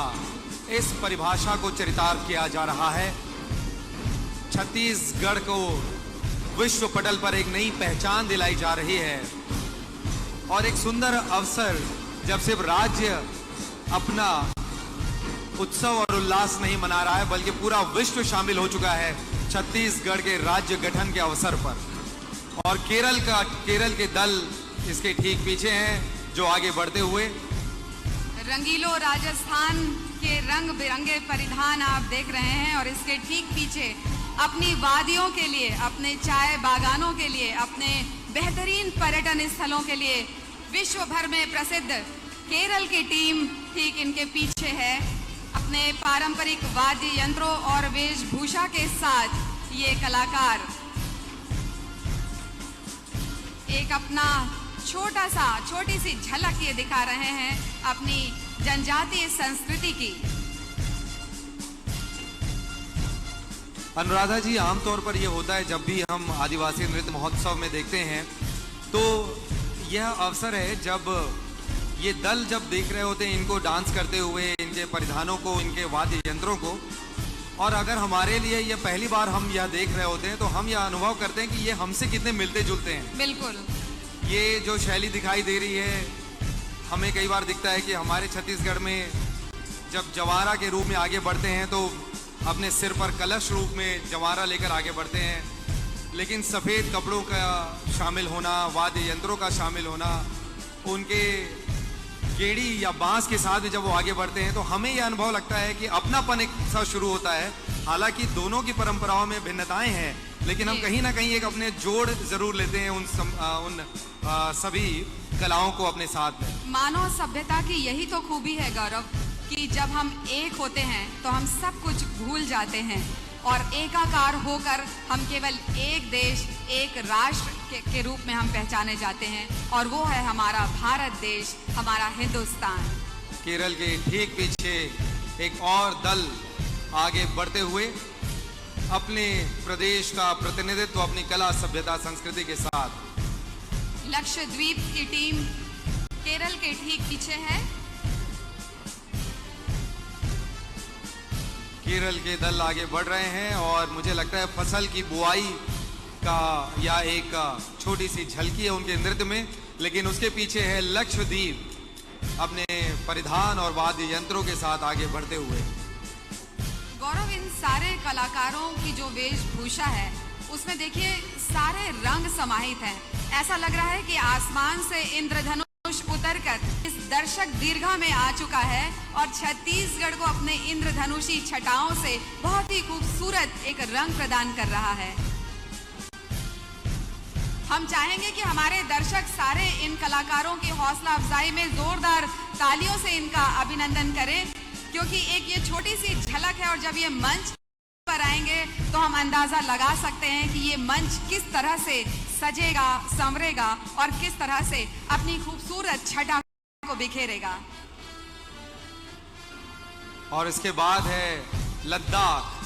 इस परिभाषा को चरितार्थ किया जा रहा है। छत्तीसगढ़ को विश्व पटल पर एक नई पहचान दिलाई जा रही है और एक सुंदर अवसर, जब सिर्फ राज्य अपना उत्सव और उल्लास नहीं मना रहा है बल्कि पूरा विश्व शामिल हो चुका है छत्तीसगढ़ के राज्य गठन के अवसर पर। और केरल के दल इसके ठीक पीछे हैं, जो आगे बढ़ते हुए रंगीलो राजस्थान के रंग बिरंगे परिधान आप देख रहे हैं और इसके ठीक पीछे अपनी वादियों के लिए, अपने चाय बागानों के लिए, अपने बेहतरीन पर्यटन स्थलों के लिए विश्व भर में प्रसिद्ध केरल की टीम ठीक इनके पीछे है। अपने पारंपरिक वाद्य यंत्रों और वेशभूषा के साथ ये कलाकार एक अपना छोटी सी झलक ये दिखा रहे हैं अपनी जनजातीय संस्कृति की। अनुराधा जी, आमतौर पर यह होता है जब भी हम आदिवासी नृत्य महोत्सव में देखते हैं तो यह अवसर है जब ये दल जब देख रहे होते हैं इनको डांस करते हुए, इनके परिधानों को, इनके वाद्य यंत्रों को, और अगर हमारे लिए ये पहली बार हम यह देख रहे होते हैं तो हम यह अनुभव करते हैं कि ये हमसे कितने मिलते जुलते हैं। बिल्कुल। ये जो शैली दिखाई दे रही है, हमें कई बार दिखता है कि हमारे छत्तीसगढ़ में जब जवारा के रूप में आगे बढ़ते हैं तो अपने सिर पर कलश रूप में जवारा लेकर आगे बढ़ते हैं, लेकिन सफ़ेद कपड़ों का शामिल होना, वाद्य यंत्रों का शामिल होना, उनके गेड़ी या बांस के साथ जब वो आगे बढ़ते हैं तो हमें यह अनुभव लगता है कि अपनापन एक सा शुरू होता है। हालांकि दोनों की परंपराओं में भिन्नताएं हैं, लेकिन हम कहीं ना कहीं एक अपने जोड़ जरूर लेते हैं उन सभी कलाओं को अपने साथ में। मानव सभ्यता की यही तो खूबी है गौरव, कि जब हम एक होते हैं तो हम सब कुछ भूल जाते हैं और एकाकार होकर हम केवल एक देश, एक राष्ट्र के रूप में हम पहचाने जाते हैं, और वो है हमारा भारत देश, हमारा हिंदुस्तान। केरल के ठीक पीछे एक और दल आगे बढ़ते हुए अपने प्रदेश का प्रतिनिधित्व अपनी कला, सभ्यता, संस्कृति के साथ। लक्षद्वीप की टीम केरल के ठीक पीछे है। केरल के दल आगे बढ़ रहे हैं और मुझे लगता है फसल की बुआई का या एक छोटी सी झलकी है उनके नृत्य में, लेकिन उसके पीछे है लक्षद्वीप अपने परिधान और वाद्य यंत्रों के साथ आगे बढ़ते हुए। गौरव, इन सारे कलाकारों की जो वेशभूषा है उसमें देखिए सारे रंग समाहित हैं। ऐसा लग रहा है कि आसमान से इंद्रधनुष उतरकर इस दर्शक दीर्घा में आ चुका है और छत्तीसगढ़ को अपने इंद्रधनुषी छटाओं से बहुत ही खूबसूरत एक रंग प्रदान कर रहा है। हम चाहेंगे कि हमारे दर्शक सारे इन कलाकारों की हौसला अफजाई में जोरदार तालियों से इनका अभिनंदन करें, क्योंकि एक ये छोटी सी झलक है और जब ये मंच पर आएंगे तो हम अंदाजा लगा सकते हैं कि ये मंच किस तरह से सजेगा, संवरेगा और किस तरह से अपनी खूबसूरत छटा को बिखेरेगा। और इसके बाद है लद्दाख।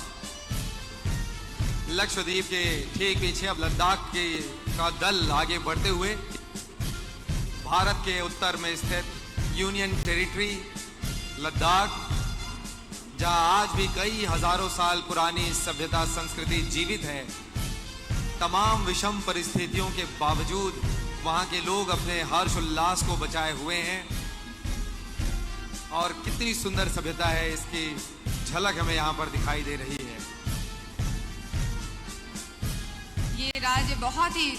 लक्षद्वीप के ठीक पीछे अब लद्दाख का दल आगे बढ़ते हुए भारत के उत्तर में स्थित यूनियन टेरिटरी लद्दाख, जहां आज भी कई हजारों साल पुरानी सभ्यता, संस्कृति जीवित है। तमाम विषम परिस्थितियों के बावजूद वहां के लोग अपने हर्ष उल्लास को बचाए हुए हैं और कितनी सुंदर सभ्यता है, इसकी झलक हमें यहाँ पर दिखाई दे रही है। ये राज्य बहुत ही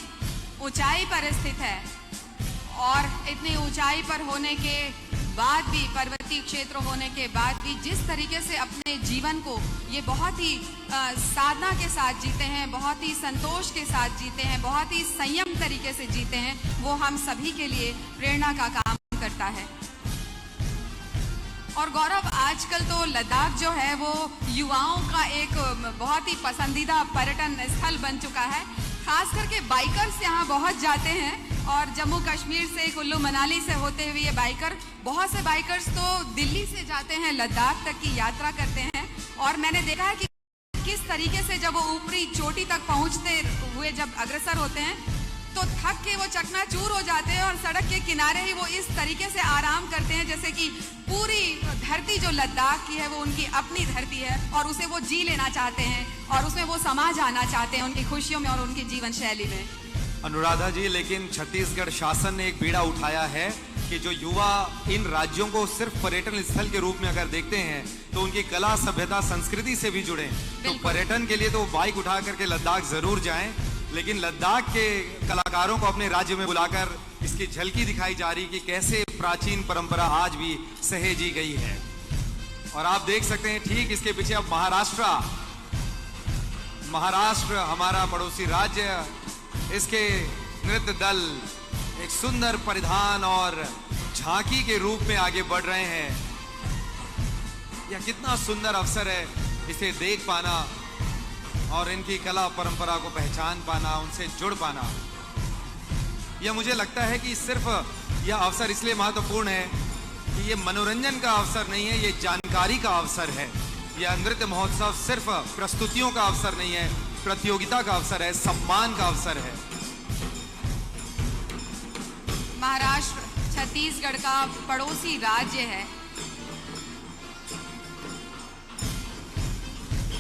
ऊंचाई पर स्थित है और इतनी ऊंचाई पर होने के बाद भी, पर्वतीय क्षेत्र होने के बाद भी, जिस तरीके से अपने जीवन को ये बहुत ही साधना के साथ जीते हैं, बहुत ही संतोष के साथ जीते हैं, बहुत ही संयम तरीके से जीते हैं, वो हम सभी के लिए प्रेरणा का काम करता है। और गौरव, आजकल तो लद्दाख जो है वो युवाओं का एक बहुत ही पसंदीदा पर्यटन स्थल बन चुका है। खास करके बाइकर्स यहाँ बहुत जाते हैं और जम्मू कश्मीर से, कुल्लू मनाली से होते हुए ये बाइकर, बहुत से बाइकर्स तो दिल्ली से जाते हैं, लद्दाख तक की यात्रा करते हैं। और मैंने देखा है कि किस तरीके से जब वो ऊपरी चोटी तक पहुंचते हुए जब अग्रसर होते हैं तो थक के वो चकनाचूर हो जाते हैं और सड़क के किनारे ही वो इस तरीके से आराम करते हैं जैसे कि पूरी धरती जो लद्दाख की है वो उनकी अपनी धरती है और उसे वो जी लेना चाहते हैं और उसमें वो समा जाना चाहते हैं उनकी खुशियों में और उनकी जीवन शैली में। अनुराधा जी, लेकिन छत्तीसगढ़ शासन ने एक बीड़ा उठाया है कि जो युवा इन राज्यों को सिर्फ पर्यटन स्थल के रूप में अगर देखते हैं तो उनकी कला, सभ्यता, संस्कृति से भी जुड़े। तो पर्यटन के लिए तो बाइक उठा करके लद्दाख जरूर जाएं, लेकिन लद्दाख के कलाकारों को अपने राज्य में बुलाकर इसकी झलकी दिखाई जा रही कि कैसे प्राचीन परंपरा आज भी सहेजी गई है। और आप देख सकते हैं ठीक इसके पीछे अब महाराष्ट्र हमारा पड़ोसी राज्य, इसके नृत्य दल एक सुंदर परिधान और झांकी के रूप में आगे बढ़ रहे हैं। यह कितना सुंदर अवसर है इसे देख पाना और इनकी कला परंपरा को पहचान पाना, उनसे जुड़ पाना। यह मुझे लगता है कि सिर्फ यह अवसर इसलिए महत्वपूर्ण है कि यह मनोरंजन का अवसर नहीं है, यह जानकारी का अवसर है। यह नृत्य महोत्सव सिर्फ प्रस्तुतियों का अवसर नहीं है, प्रतियोगिता का अवसर है, सम्मान का अवसर है। महाराष्ट्र छत्तीसगढ़ का पड़ोसी राज्य है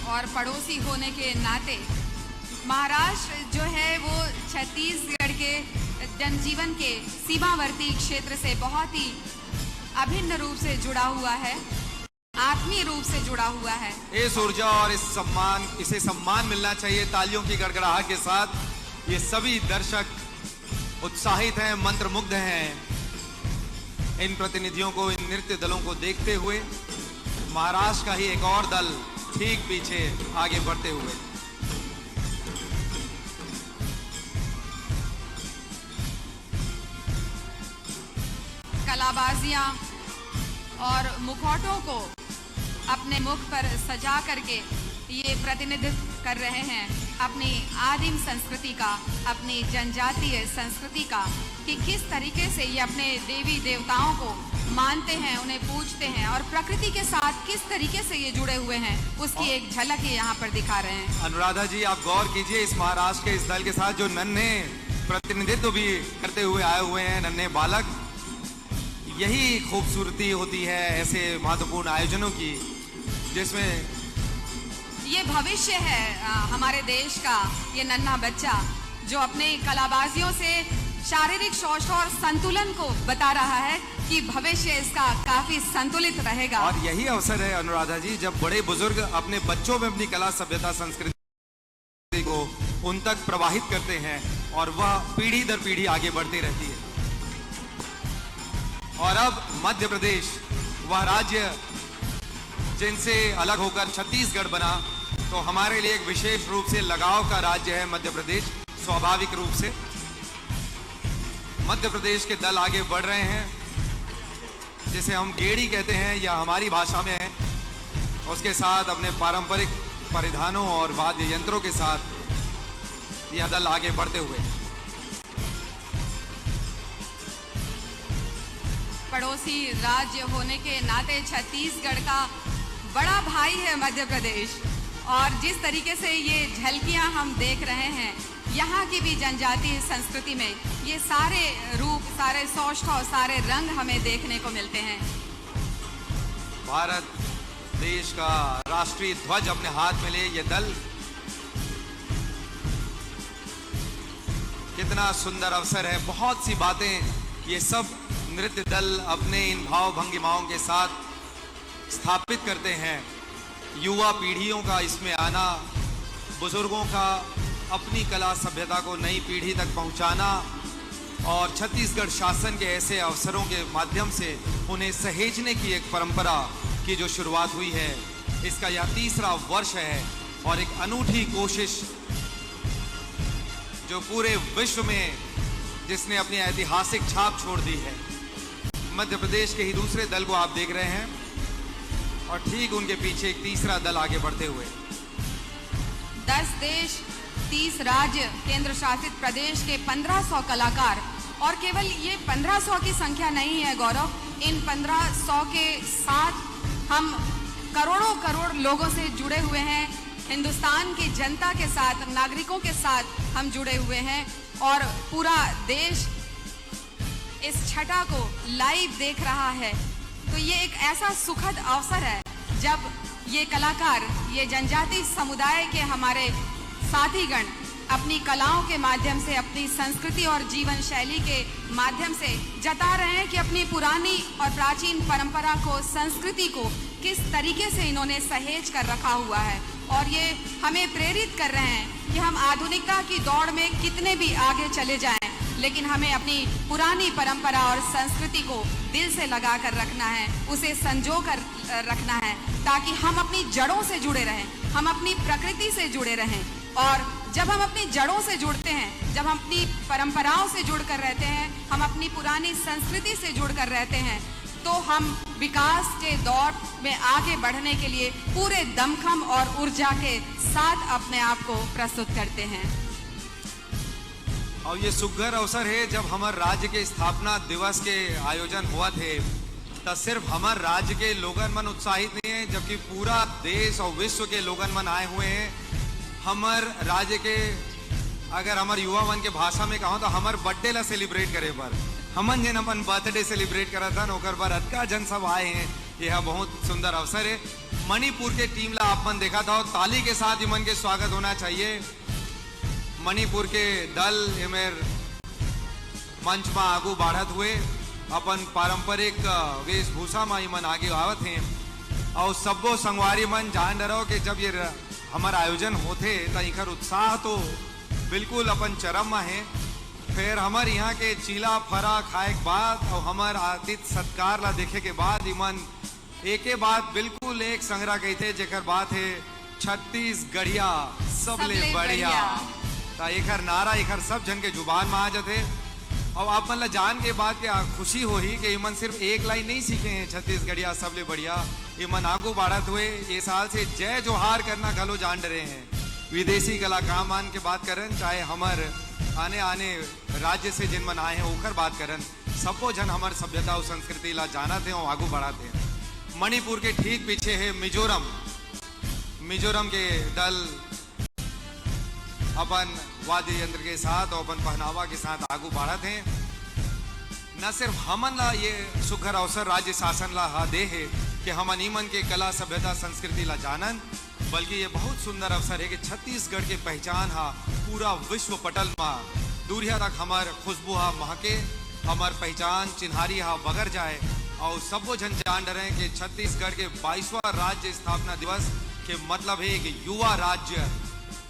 और पड़ोसी होने के नाते महाराष्ट्र जो है वो छत्तीसगढ़ के जनजीवन के सीमावर्ती क्षेत्र से बहुत ही अभिन्न रूप से जुड़ा हुआ है, आत्मीय रूप से जुड़ा हुआ है। इस ऊर्जा और इसे सम्मान मिलना चाहिए तालियों की गड़गड़ाहट के साथ। ये सभी दर्शक उत्साहित हैं, मंत्रमुग्ध हैं इन प्रतिनिधियों को, इन नृत्य दलों को देखते हुए। महाराष्ट्र का ही एक और दल ठीक पीछे आगे बढ़ते हुए। कलाबाजियां और मुखौटों को अपने मुख पर सजा करके ये प्रतिनिधित्व कर रहे हैं अपनी आदिम संस्कृति का, अपनी जनजातीय संस्कृति का, कि किस तरीके से ये अपने देवी देवताओं को मानते हैं, उन्हें पूजते हैं और प्रकृति के साथ किस तरीके से ये जुड़े हुए हैं, उसकी एक झलक ये यहाँ पर दिखा रहे हैं। अनुराधा जी, आप गौर कीजिए इस महाराष्ट्र के इस दल के साथ जो नन्हे प्रतिनिधित्व भी करते हुए आए हुए हैं, नन्हे बालक। यही खूबसूरती होती है ऐसे महत्वपूर्ण आयोजनों की, जिसमें ये भविष्य है हमारे देश का, ये नन्हा बच्चा जो अपने कलाबाजियों से शारीरिक शौच और संतुलन को बता रहा है कि भविष्य इसका काफी संतुलित रहेगा। और यही अवसर है अनुराधा जी जब बड़े बुजुर्ग अपने बच्चों में अपनी कला, सभ्यता, संस्कृति को उन तक प्रवाहित करते हैं और वह पीढ़ी दर पीढ़ी आगे बढ़ती रहती है। और अब मध्य प्रदेश, वह राज्य जिनसे अलग होकर छत्तीसगढ़ बना, तो हमारे लिए एक विशेष रूप से लगाव का राज्य है मध्य प्रदेश। स्वाभाविक रूप से मध्य प्रदेश के दल आगे बढ़ रहे हैं, जिसे हम गेड़ी कहते हैं या हमारी भाषा में है, उसके साथ अपने पारंपरिक परिधानों और वाद्य यंत्रों के साथ यह दल आगे बढ़ते हुए। पड़ोसी राज्य होने के नाते छत्तीसगढ़ का बड़ा भाई है मध्य प्रदेश, और जिस तरीके से ये झलकियां हम देख रहे हैं यहाँ की भी जनजातीय संस्कृति में, ये सारे रूप, सारे सौष्ठव, सारे रंग हमें देखने को मिलते हैं। भारत देश का राष्ट्रीय ध्वज अपने हाथ में ले ये दल, कितना सुंदर अवसर है। बहुत सी बातें ये सब नृत्य दल अपने इन भाव भंगिमाओं के साथ स्थापित करते हैं। युवा पीढ़ियों का इसमें आना, बुजुर्गों का अपनी कला, सभ्यता को नई पीढ़ी तक पहुंचाना और छत्तीसगढ़ शासन के ऐसे अवसरों के माध्यम से उन्हें सहेजने की एक परंपरा की जो शुरुआत हुई है, इसका यह तीसरा वर्ष है और एक अनूठी कोशिश जो पूरे विश्व में जिसने अपनी ऐतिहासिक छाप छोड़ दी है। मध्य प्रदेश के ही दूसरे दल को आप देख रहे हैं और ठीक उनके पीछे एक तीसरा दल आगे बढ़ते हुए। 10 देश, 30 राज्य, केंद्र शासित प्रदेश के 1500 कलाकार, और केवल ये 1500 की संख्या नहीं है गौरव, इन 1500 के साथ हम करोड़ों करोड़ लोगों से जुड़े हुए हैं हिंदुस्तान की जनता के साथ, नागरिकों के साथ हम जुड़े हुए हैं और पूरा देश इस छठा को लाइव देख रहा है। तो ये एक ऐसा सुखद अवसर है जब ये कलाकार, ये जनजाति समुदाय के हमारे साथीगण अपनी कलाओं के माध्यम से, अपनी संस्कृति और जीवन शैली के माध्यम से जता रहे हैं कि अपनी पुरानी और प्राचीन परंपरा को, संस्कृति को किस तरीके से इन्होंने सहेज कर रखा हुआ है। और ये हमें प्रेरित कर रहे हैं कि हम आधुनिकता की दौड़ में कितने भी आगे चले जाएं, लेकिन हमें अपनी पुरानी परंपरा और संस्कृति को दिल से लगा कर रखना है, उसे संजो कर रखना है, ताकि हम अपनी जड़ों से जुड़े रहें, हम अपनी प्रकृति से जुड़े रहें। और जब हम अपनी जड़ों से जुड़ते हैं, जब हम अपनी परंपराओं से जुड़कर रहते हैं, हम अपनी पुरानी संस्कृति से जुड़कर रहते हैं, तो हम विकास के दौर में आगे बढ़ने के लिए पूरे दमखम और ऊर्जा के साथ अपने आप को प्रस्तुत करते हैं। और ये सुघर अवसर है जब हमारे राज्य के स्थापना दिवस के आयोजन हुआ थे, तो सिर्फ हमारे राज्य के लोगन मन उत्साहित नहीं है, जबकि पूरा देश और विश्व के लोगन मन आए हुए हैं। हमार राज्य के, अगर हमारे युवा मन के भाषा में कहो तो हमारे बर्थडे ला सेलिब्रेट करे पर हमन जिन अपन बर्थडे सेलिब्रेट करा था नौकर पर अतका जन सब आए हैं। यह बहुत सुंदर अवसर है। मणिपुर के टीम ला आप मन देखा था, ताली के साथ इमन के स्वागत होना चाहिए। मणिपुर के दल एमेर मंच में आगू बढ़त हुए अपन पारंपरिक वेशभूषा में इमन आगे आवत हैं। और सबो संगवारी मन जान रहो कि जब ये हमारा आयोजन होते तो इखर उत्साह तो बिल्कुल अपन चरम में है। फिर हमारे यहाँ के चीला फरा खाए के बाद और हमारे आतिथ्य सत्कार ला देखे के बाद इमन एक बात बिल्कुल एक संग्रह कहते जेकर बात है छत्तीसगढ़िया सबले बढ़िया। तो एकर नारा एकर सब जन के जुबान में आ जाते। और आप मतलब जान के बाद के खुशी हो ही कि इमन सिर्फ एक लाइन नहीं सीखे हैं छत्तीसगढ़िया सबले बढ़िया, इमन आगू बढ़त हुए ये साल से जय जोहार करना गलो जान रहे हैं। विदेशी कलाकार मान के बात करन, चाहे हमार आने राज्य से जिन मन आए हैं ओकर बात करन, सबको जन हमार सभ्यता और संस्कृति ला जानते हैं और आगू बढ़ाते हैं। मणिपुर के ठीक पीछे है मिजोरम। मिजोरम के दल अपन वाद्य यंत्र के साथ और अपन पहनावा के साथ आगू बढ़त हैं। न सिर्फ हमन ला ये सुखर अवसर राज्य शासन ला हा दे है कि हमन ईमन के कला सभ्यता संस्कृति ला जानन, बल्कि ये बहुत सुंदर अवसर है कि छत्तीसगढ़ के पहचान हा पूरा विश्व पटल में दूरिया तक हमार खुशबू हा महके, हमार पहचान चिन्हारी हा बगर जाए। और सबो जन जान रहे हैं कि छत्तीसगढ़ के 22वां राज्य स्थापना दिवस के मतलब है एक युवा राज्य,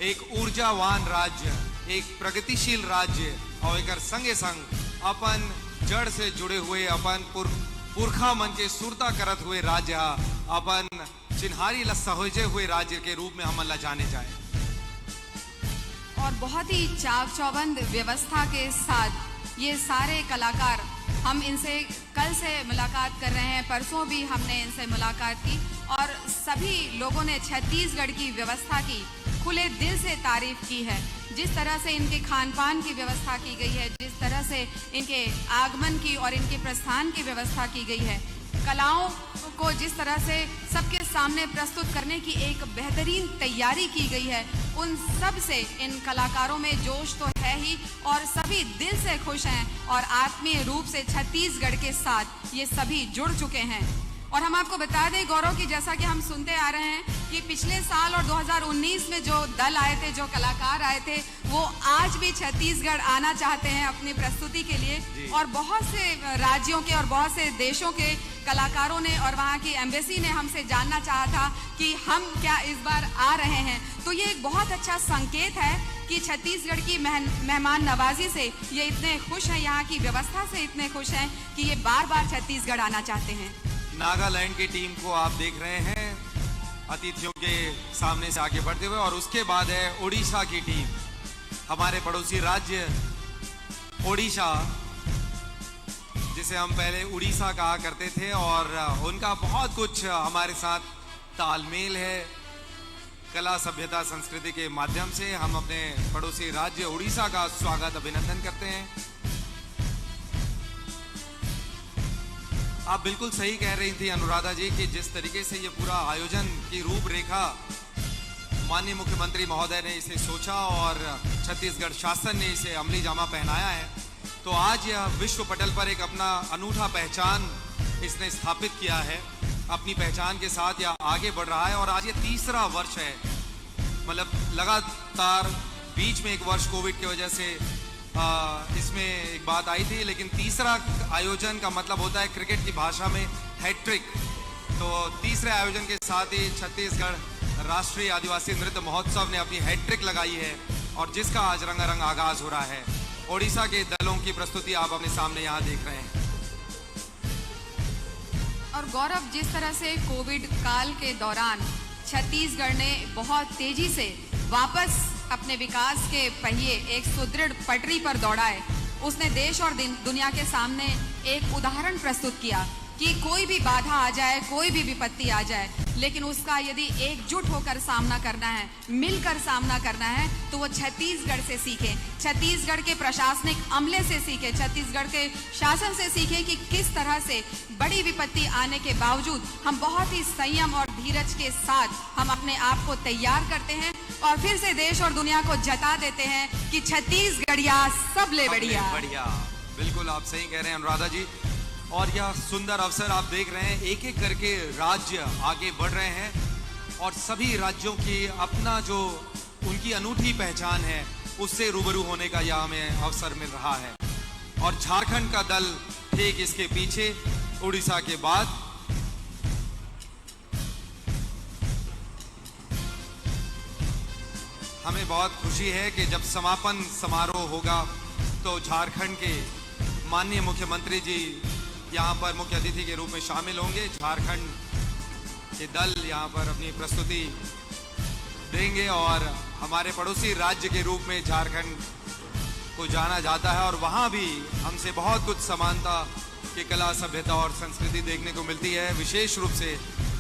एक ऊर्जावान राज्य, एक प्रगतिशील राज्य और एक संगे संग अपन जड़ से जुड़े हुए, अपन पुरखा मन के सुरता करत हुए राज्य, अपन चिन्हारी ला सहोजे हुए राज्य के रूप में हम ला जाने जाए। और बहुत ही चाक चौबंद व्यवस्था के साथ ये सारे कलाकार, हम इनसे कल से मुलाकात कर रहे हैं, परसों भी हमने इनसे मुलाकात की और सभी लोगों ने छत्तीसगढ़ की व्यवस्था की खुले दिल से तारीफ की है। जिस तरह से इनके खान पान की व्यवस्था की गई है, जिस तरह से इनके आगमन की और इनके प्रस्थान की व्यवस्था की गई है, कलाओं को जिस तरह से सबके सामने प्रस्तुत करने की एक बेहतरीन तैयारी की गई है, उन सब से इन कलाकारों में जोश तो है ही और सभी दिल से खुश हैं और आत्मीय रूप से छत्तीसगढ़ के साथ ये सभी जुड़ चुके हैं। और हम आपको बता दें गौरव कि जैसा कि हम सुनते आ रहे हैं कि पिछले साल और 2019 में जो दल आए थे, जो कलाकार आए थे, वो आज भी छत्तीसगढ़ आना चाहते हैं अपनी प्रस्तुति के लिए। और बहुत से राज्यों के और बहुत से देशों के कलाकारों ने और वहाँ की एम्बेसी ने हमसे जानना चाहा था कि हम क्या इस बार आ रहे हैं। तो ये एक बहुत अच्छा संकेत है कि छत्तीसगढ़ की मेहमान नवाजी से ये इतने खुश हैं, यहाँ की व्यवस्था से इतने खुश हैं कि ये बार बार छत्तीसगढ़ आना चाहते हैं। नागालैंड की टीम को आप देख रहे हैं अतिथियों के सामने से आगे बढ़ते हुए, और उसके बाद है ओडिशा की टीम, हमारे पड़ोसी राज्य ओडिशा, जिसे हम पहले उड़ीसा कहा करते थे, और उनका बहुत कुछ हमारे साथ तालमेल है। कला सभ्यता संस्कृति के माध्यम से हम अपने पड़ोसी राज्य उड़ीसा का स्वागत अभिनंदन करते हैं। आप बिल्कुल सही कह रही थी अनुराधा जी कि जिस तरीके से ये पूरा आयोजन की रूपरेखा माननीय मुख्यमंत्री महोदय ने इसे सोचा और छत्तीसगढ़ शासन ने इसे अमली जामा पहनाया है, तो आज यह विश्व पटल पर एक अपना अनूठा पहचान इसने स्थापित किया है। अपनी पहचान के साथ यह आगे बढ़ रहा है और आज ये तीसरा वर्ष है। मतलब लगातार बीच में एक वर्ष कोविड की वजह से इसमें एक बात आई थी, लेकिन तीसरा आयोजन का मतलब होता है क्रिकेट की भाषा में हैट्रिक। तो तीसरे आयोजन के साथ ही छत्तीसगढ़ राष्ट्रीय आदिवासी नृत्य महोत्सव ने अपनी हैट्रिक लगाई है और जिसका आज रंगारंग आगाज हो रहा है। ओडिशा के दलों की प्रस्तुति आप अपने सामने यहाँ देख रहे हैं। और गौरव, जिस तरह से कोविड काल के दौरान छत्तीसगढ़ ने बहुत तेजी से वापस अपने विकास के पहिए एक सुदृढ़ पटरी पर दौड़ाए, उसने देश और दुनिया के सामने एक उदाहरण प्रस्तुत किया कि कोई भी बाधा आ जाए, कोई भी विपत्ति आ जाए, लेकिन उसका यदि एकजुट होकर सामना करना है, मिलकर सामना करना है, तो वो छत्तीसगढ़ से सीखे, छत्तीसगढ़ के प्रशासनिक अमले से सीखे, छत्तीसगढ़ के शासन से सीखे कि किस तरह से बड़ी विपत्ति आने के बावजूद हम बहुत ही संयम और धीरज के साथ हम अपने आप को तैयार करते हैं और फिर से देश और दुनिया को जता देते हैं कि छत्तीसगढ़िया सबले बढ़िया। बढ़िया, बिल्कुल आप सही कह रहे हैं अनुराधा जी। और यह सुंदर अवसर आप देख रहे हैं, एक एक करके राज्य आगे बढ़ रहे हैं और सभी राज्यों की अपना जो उनकी अनूठी पहचान है उससे रूबरू होने का यह हमें अवसर मिल रहा है। और झारखंड का दल ठीक इसके पीछे, उड़ीसा के बाद। हमें बहुत खुशी है कि जब समापन समारोह होगा तो झारखंड के माननीय मुख्यमंत्री जी यहाँ पर मुख्य अतिथि के रूप में शामिल होंगे। झारखंड के दल यहाँ पर अपनी प्रस्तुति देंगे और हमारे पड़ोसी राज्य के रूप में झारखंड को जाना जाता है और वहाँ भी हमसे बहुत कुछ समानता की कला, सभ्यता और संस्कृति देखने को मिलती है। विशेष रूप से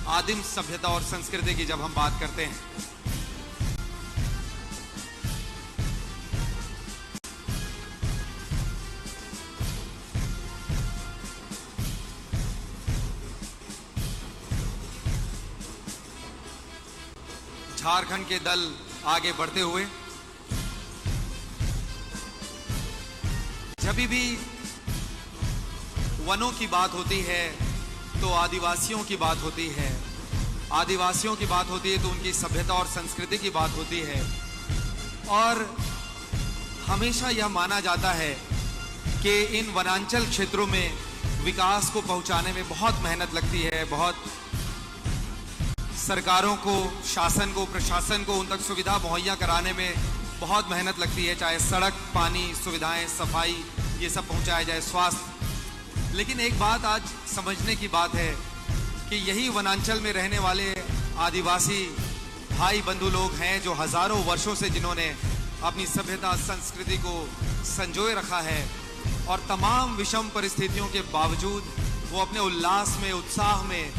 आदिम सभ्यता और संस्कृति की जब हम बात करते हैं। झारखंड के दल आगे बढ़ते हुए, जब भी वनों की बात होती है तो आदिवासियों की बात होती है, आदिवासियों की बात होती है तो उनकी सभ्यता और संस्कृति की बात होती है। और हमेशा यह माना जाता है कि इन वनांचल क्षेत्रों में विकास को पहुंचाने में बहुत मेहनत लगती है, बहुत सरकारों को, शासन को, प्रशासन को उन तक सुविधा मुहैया कराने में बहुत मेहनत लगती है, चाहे सड़क, पानी, सुविधाएं, सफाई, ये सब पहुंचाया जाए, स्वास्थ्य। लेकिन एक बात आज समझने की बात है कि यही वनांचल में रहने वाले आदिवासी भाई बंधु लोग हैं जो हजारों वर्षों से जिन्होंने अपनी सभ्यता, संस्कृति को संजोए रखा है और तमाम विषम परिस्थितियों के बावजूद वो अपने उल्लास में, उत्साह में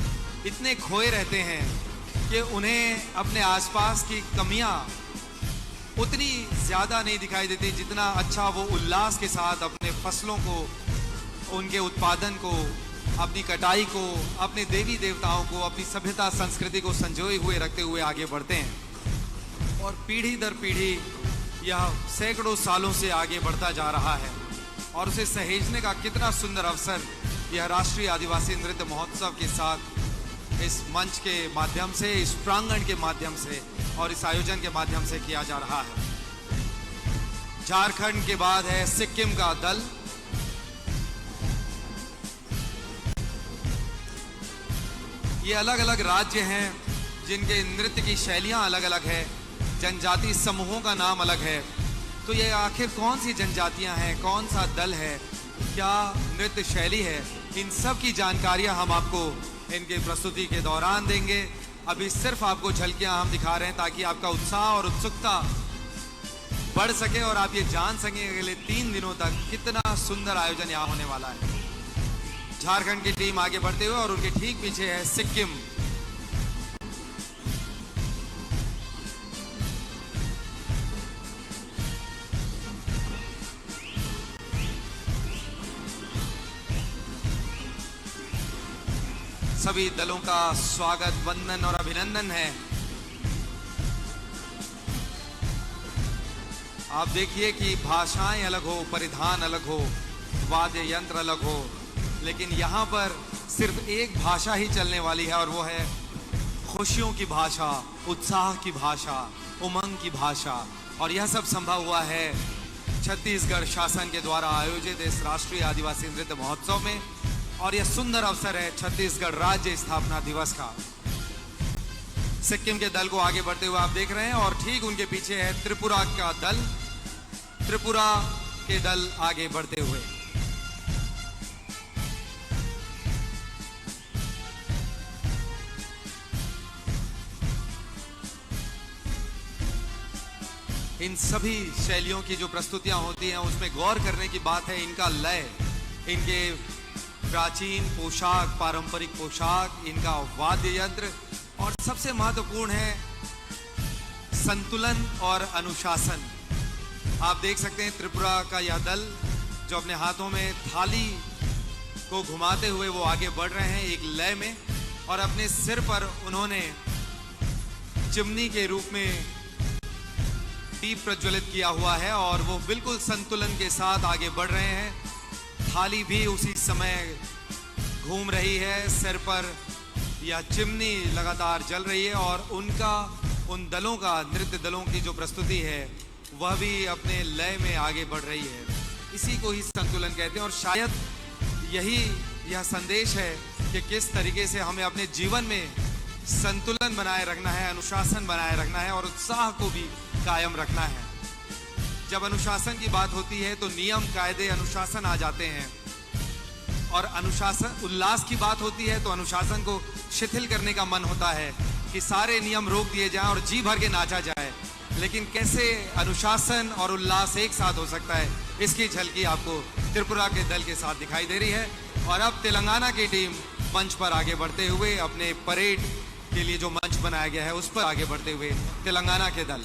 इतने खोए रहते हैं कि उन्हें अपने आसपास की कमियां उतनी ज्यादा नहीं दिखाई देती जितना अच्छा वो उल्लास के साथ अपने फसलों को, उनके उत्पादन को, अपनी कटाई को, अपने देवी देवताओं को, अपनी सभ्यता संस्कृति को संजोए हुए रखते हुए आगे बढ़ते हैं। और पीढ़ी दर पीढ़ी यह सैकड़ों सालों से आगे बढ़ता जा रहा है और उसे सहेजने का कितना सुंदर अवसर यह राष्ट्रीय आदिवासी नृत्य महोत्सव के साथ इस मंच के माध्यम से, इस प्रांगण के माध्यम से और इस आयोजन के माध्यम से किया जा रहा है। झारखंड के बाद है सिक्किम का दल। ये अलग अलग राज्य हैं जिनके नृत्य की शैलियां अलग अलग है, जनजाति समूहों का नाम अलग है। तो ये आखिर कौन सी जनजातियां हैं, कौन सा दल है, क्या नृत्य शैली है, इन सब की जानकारियां हम आपको इनके प्रस्तुति के दौरान देंगे। अभी सिर्फ आपको झलकियां हम दिखा रहे हैं ताकि आपका उत्साह और उत्सुकता बढ़ सके और आप ये जान सकें अगले 3 दिनों तक कितना सुंदर आयोजन यहाँ होने वाला है। झारखंड की टीम आगे बढ़ते हुए और उनके ठीक पीछे है सिक्किम। सभी दलों का स्वागत, वंदन और अभिनंदन है। आप देखिए कि भाषाएं अलग हो, परिधान अलग हो, वाद्य यंत्र अलग हो, लेकिन यहाँ पर सिर्फ एक भाषा ही चलने वाली है और वो है खुशियों की भाषा, उत्साह की भाषा, उमंग की भाषा। और यह सब संभव हुआ है छत्तीसगढ़ शासन के द्वारा आयोजित इस राष्ट्रीय आदिवासी नृत्य महोत्सव में। और यह सुंदर अवसर है छत्तीसगढ़ राज्य स्थापना दिवस का। सिक्किम के दल को आगे बढ़ते हुए आप देख रहे हैं और ठीक उनके पीछे है त्रिपुरा का दल। त्रिपुरा के दल आगे बढ़ते हुए इन सभी शैलियों की जो प्रस्तुतियां होती हैं उसमें गौर करने की बात है इनका लय, इनके प्राचीन पोशाक, पारंपरिक पोशाक, इनका वाद्य यंत्र और सबसे महत्वपूर्ण है संतुलन और अनुशासन। आप देख सकते हैं त्रिपुरा का यह दल जो अपने हाथों में थाली को घुमाते हुए वो आगे बढ़ रहे हैं एक लय में, और अपने सिर पर उन्होंने चिमनी के रूप में दीप प्रज्वलित किया हुआ है और वो बिल्कुल संतुलन के साथ आगे बढ़ रहे हैं। थाली भी उसी समय घूम रही है, सिर पर यह चिमनी लगातार जल रही है और उनका, उन दलों का, नृत्य दलों की जो प्रस्तुति है वह भी अपने लय में आगे बढ़ रही है। इसी को ही संतुलन कहते हैं और शायद यही यह संदेश है कि किस तरीके से हमें अपने जीवन में संतुलन बनाए रखना है, अनुशासन बनाए रखना है और उत्साह को भी कायम रखना है। जब अनुशासन की बात होती है तो नियम, कायदे, अनुशासन आ जाते हैं और अनुशासन, उल्लास की बात होती है तो अनुशासन को शिथिल करने का मन होता है कि सारे नियम रोक दिए जाएं और जी भर के नाचा जाए। लेकिन कैसे अनुशासन और उल्लास एक साथ हो सकता है, इसकी झलकी आपको त्रिपुरा के दल के साथ दिखाई दे रही है। और अब तेलंगाना की टीम मंच पर आगे बढ़ते हुए अपने परेड के लिए जो मंच बनाया गया है उस पर आगे बढ़ते हुए तेलंगाना के दल।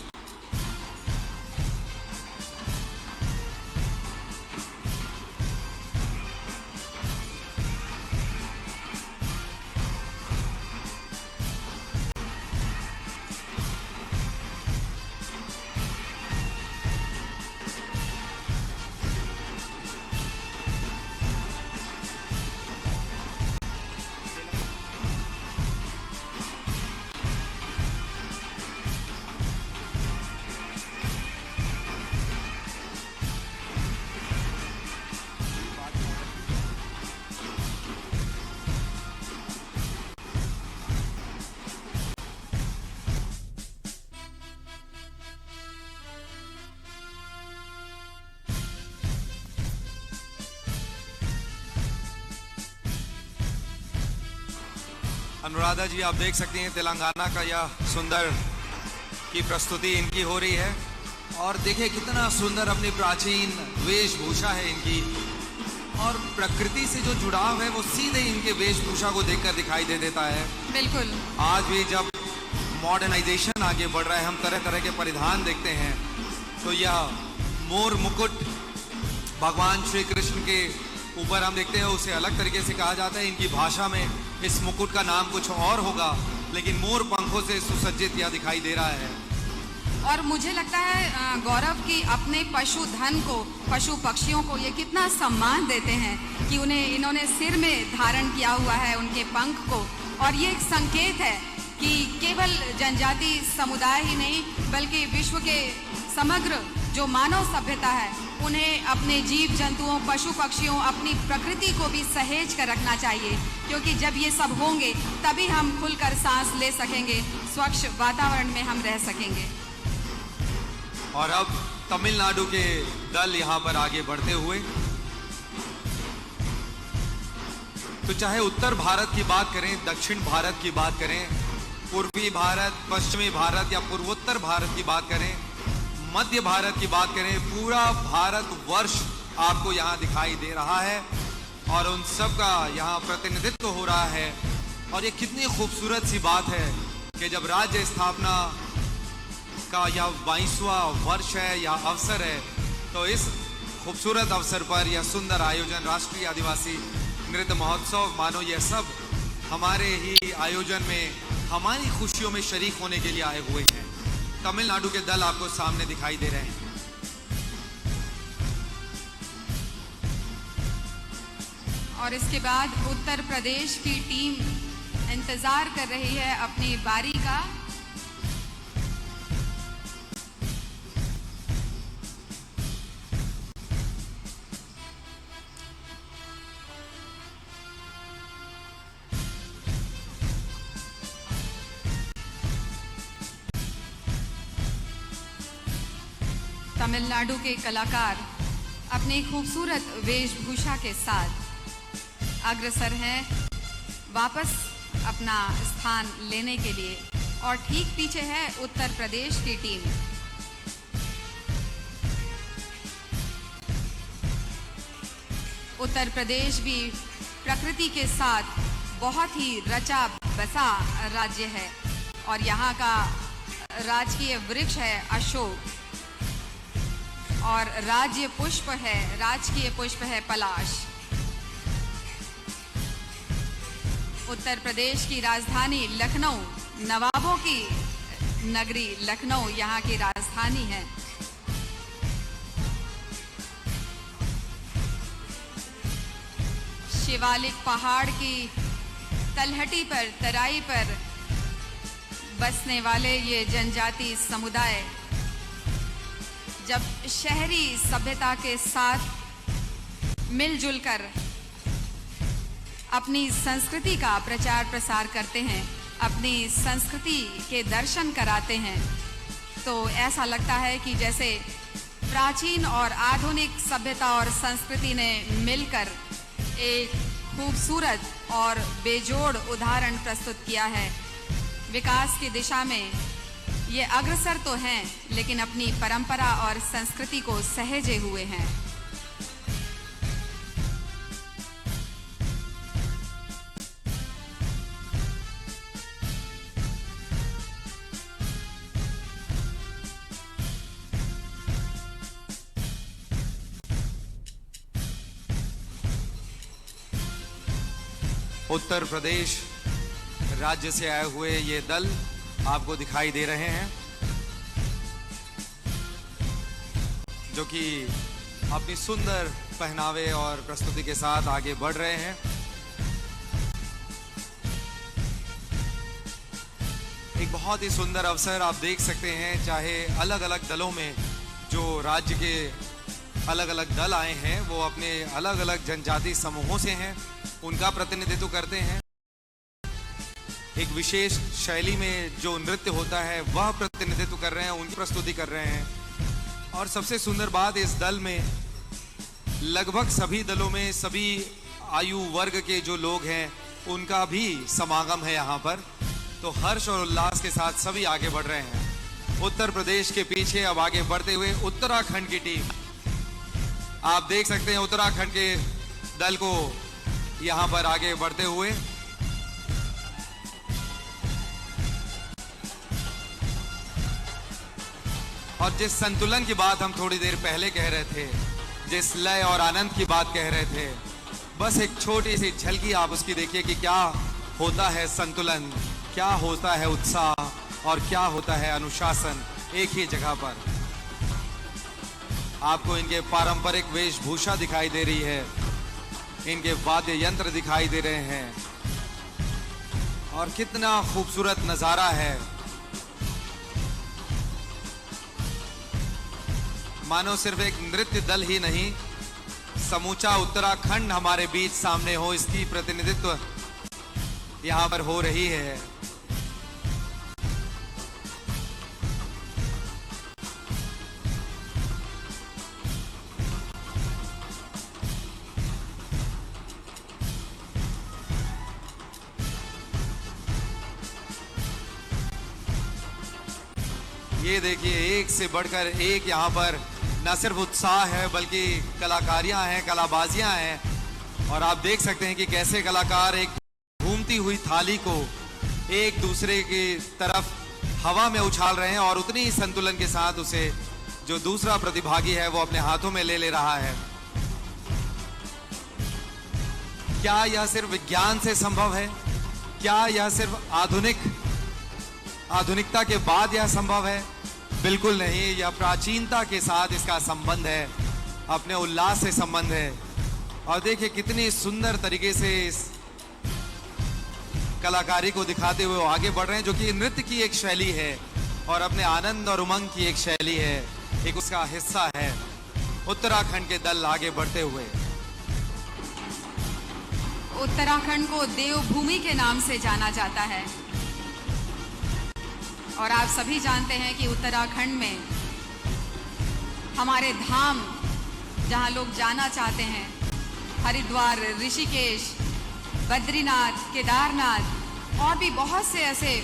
अनुराधा जी, आप देख सकती हैं तेलंगाना का यह सुंदर की प्रस्तुति इनकी हो रही है और देखिए कितना सुंदर अपनी प्राचीन वेशभूषा है इनकी और प्रकृति से जो जुड़ाव है वो सीधे इनके वेशभूषा को देखकर दिखाई दे देता है। बिल्कुल। आज भी जब मॉडर्नाइजेशन आगे बढ़ रहा है, हम तरह तरह के परिधान देखते हैं, तो यह मोर मुकुट भगवान श्री कृष्ण के ऊपर हम देखते हैं, उसे अलग तरीके से कहा जाता है। इनकी भाषा में इस मुकुट का नाम कुछ और होगा, लेकिन मोर पंखों से सुसज्जित यह दिखाई दे रहा है। और मुझे लगता है गौरव की अपने पशुधन को, पशु पक्षियों को ये कितना सम्मान देते हैं कि उन्हें इन्होंने सिर में धारण किया हुआ है उनके पंख को। और ये एक संकेत है कि केवल जनजाति समुदाय ही नहीं बल्कि विश्व के समग्र जो मानव सभ्यता है उन्हें अपने जीव जंतुओं, पशु पक्षियों, अपनी प्रकृति को भी सहेज कर रखना चाहिए, क्योंकि जब ये सब होंगे तभी हम खुलकर सांस ले सकेंगे, स्वच्छ वातावरण में हम रह सकेंगे। और अब तमिलनाडु के दल यहाँ पर आगे बढ़ते हुए, तो चाहे उत्तर भारत की बात करें, दक्षिण भारत की बात करें, पूर्वी भारत, पश्चिमी भारत या पूर्वोत्तर भारत की बात करें, मध्य भारत की बात करें, पूरा भारत वर्ष आपको यहाँ दिखाई दे रहा है और उन सब का यहाँ प्रतिनिधित्व हो रहा है। और ये कितनी खूबसूरत सी बात है कि जब राज्य स्थापना का यह 22वां वर्ष है या अवसर है, तो इस खूबसूरत अवसर पर यह सुंदर आयोजन राष्ट्रीय आदिवासी नृत्य महोत्सव, मानो यह सब हमारे ही आयोजन में, हमारी खुशियों में शरीक होने के लिए आए हुए हैं। तमिलनाडु के दल आपको सामने दिखाई दे रहे हैं। और इसके बाद उत्तर प्रदेश की टीम इंतजार कर रही है अपनी बारी का। तमिलनाडु के कलाकार अपनी खूबसूरत वेशभूषा के साथ अग्रसर हैं वापस अपना स्थान लेने के लिए, और ठीक पीछे है उत्तर प्रदेश की टीम। उत्तर प्रदेश भी प्रकृति के साथ बहुत ही रचा बसा राज्य है और यहाँ का राजकीय वृक्ष है अशोक और राजकीय पुष्प है पलाश। उत्तर प्रदेश की राजधानी लखनऊ, नवाबों की नगरी लखनऊ यहाँ की राजधानी है। शिवालिक पहाड़ की तलहटी पर, तराई पर बसने वाले ये जनजाति समुदाय जब शहरी सभ्यता के साथ मिलजुल कर अपनी संस्कृति का प्रचार प्रसार करते हैं, अपनी संस्कृति के दर्शन कराते हैं, तो ऐसा लगता है कि जैसे प्राचीन और आधुनिक सभ्यता और संस्कृति ने मिलकर एक खूबसूरत और बेजोड़ उदाहरण प्रस्तुत किया है। विकास की दिशा में ये अग्रसर तो हैं, लेकिन अपनी परंपरा और संस्कृति को सहेजे हुए हैं। उत्तर प्रदेश राज्य से आए हुए ये दल आपको दिखाई दे रहे हैं, जो कि अपनी सुंदर पहनावे और प्रस्तुति के साथ आगे बढ़ रहे हैं। एक बहुत ही सुंदर अवसर आप देख सकते हैं, चाहे अलग अलग दलों में जो राज्य के अलग अलग दल आए हैं वो अपने अलग अलग जनजाति समूहों से हैं, उनका प्रतिनिधित्व करते हैं। एक विशेष शैली में जो नृत्य होता है वह प्रतिनिधित्व कर रहे हैं, उनकी प्रस्तुति कर रहे हैं। और सबसे सुंदर बात, इस दल में लगभग सभी दलों में सभी आयु वर्ग के जो लोग हैं उनका भी समागम है यहाँ पर। तो हर्ष और उल्लास के साथ सभी आगे बढ़ रहे हैं। उत्तर प्रदेश के पीछे अब आगे बढ़ते हुए उत्तराखंड की टीम, आप देख सकते हैं उत्तराखंड के दल को यहाँ पर आगे बढ़ते हुए। और जिस संतुलन की बात हम थोड़ी देर पहले कह रहे थे, जिस लय और आनंद की बात कह रहे थे, बस एक छोटी सी झलकी आप उसकी देखिए कि क्या होता है संतुलन, क्या होता है उत्साह और क्या होता है अनुशासन एक ही जगह पर। आपको इनके पारंपरिक वेशभूषा दिखाई दे रही है, इनके वाद्य यंत्र दिखाई दे रहे हैं और कितना खूबसूरत नजारा है। मानो सिर्फ एक नृत्य दल ही नहीं, समूचा उत्तराखंड हमारे बीच सामने हो, इसकी प्रतिनिधित्व यहां पर हो रही है। ये देखिए, एक से बढ़कर एक यहाँ पर न सिर्फ उत्साह है बल्कि कलाकारियां हैं, कलाबाजियां हैं। और आप देख सकते हैं कि कैसे कलाकार एक घूमती हुई थाली को एक दूसरे की तरफ हवा में उछाल रहे हैं और उतनी ही संतुलन के साथ उसे जो दूसरा प्रतिभागी है वो अपने हाथों में ले रहा है। क्या यह सिर्फ विज्ञान से संभव है? क्या यह सिर्फ आधुनिकता के बाद यह संभव है? बिल्कुल नहीं, यह प्राचीनता के साथ इसका संबंध है, अपने उल्लास से संबंध है। और देखिए कितनी सुंदर तरीके से इस कलाकारी को दिखाते हुए वो आगे बढ़ रहे हैं, जो कि नृत्य की एक शैली है और अपने आनंद और उमंग की एक शैली है, एक उसका हिस्सा है। उत्तराखंड के दल आगे बढ़ते हुए। उत्तराखंड को देवभूमि के नाम से जाना जाता है और आप सभी जानते हैं कि उत्तराखंड में हमारे धाम जहां लोग जाना चाहते हैं, हरिद्वार, ऋषिकेश, बद्रीनाथ, केदारनाथ और भी बहुत से ऐसे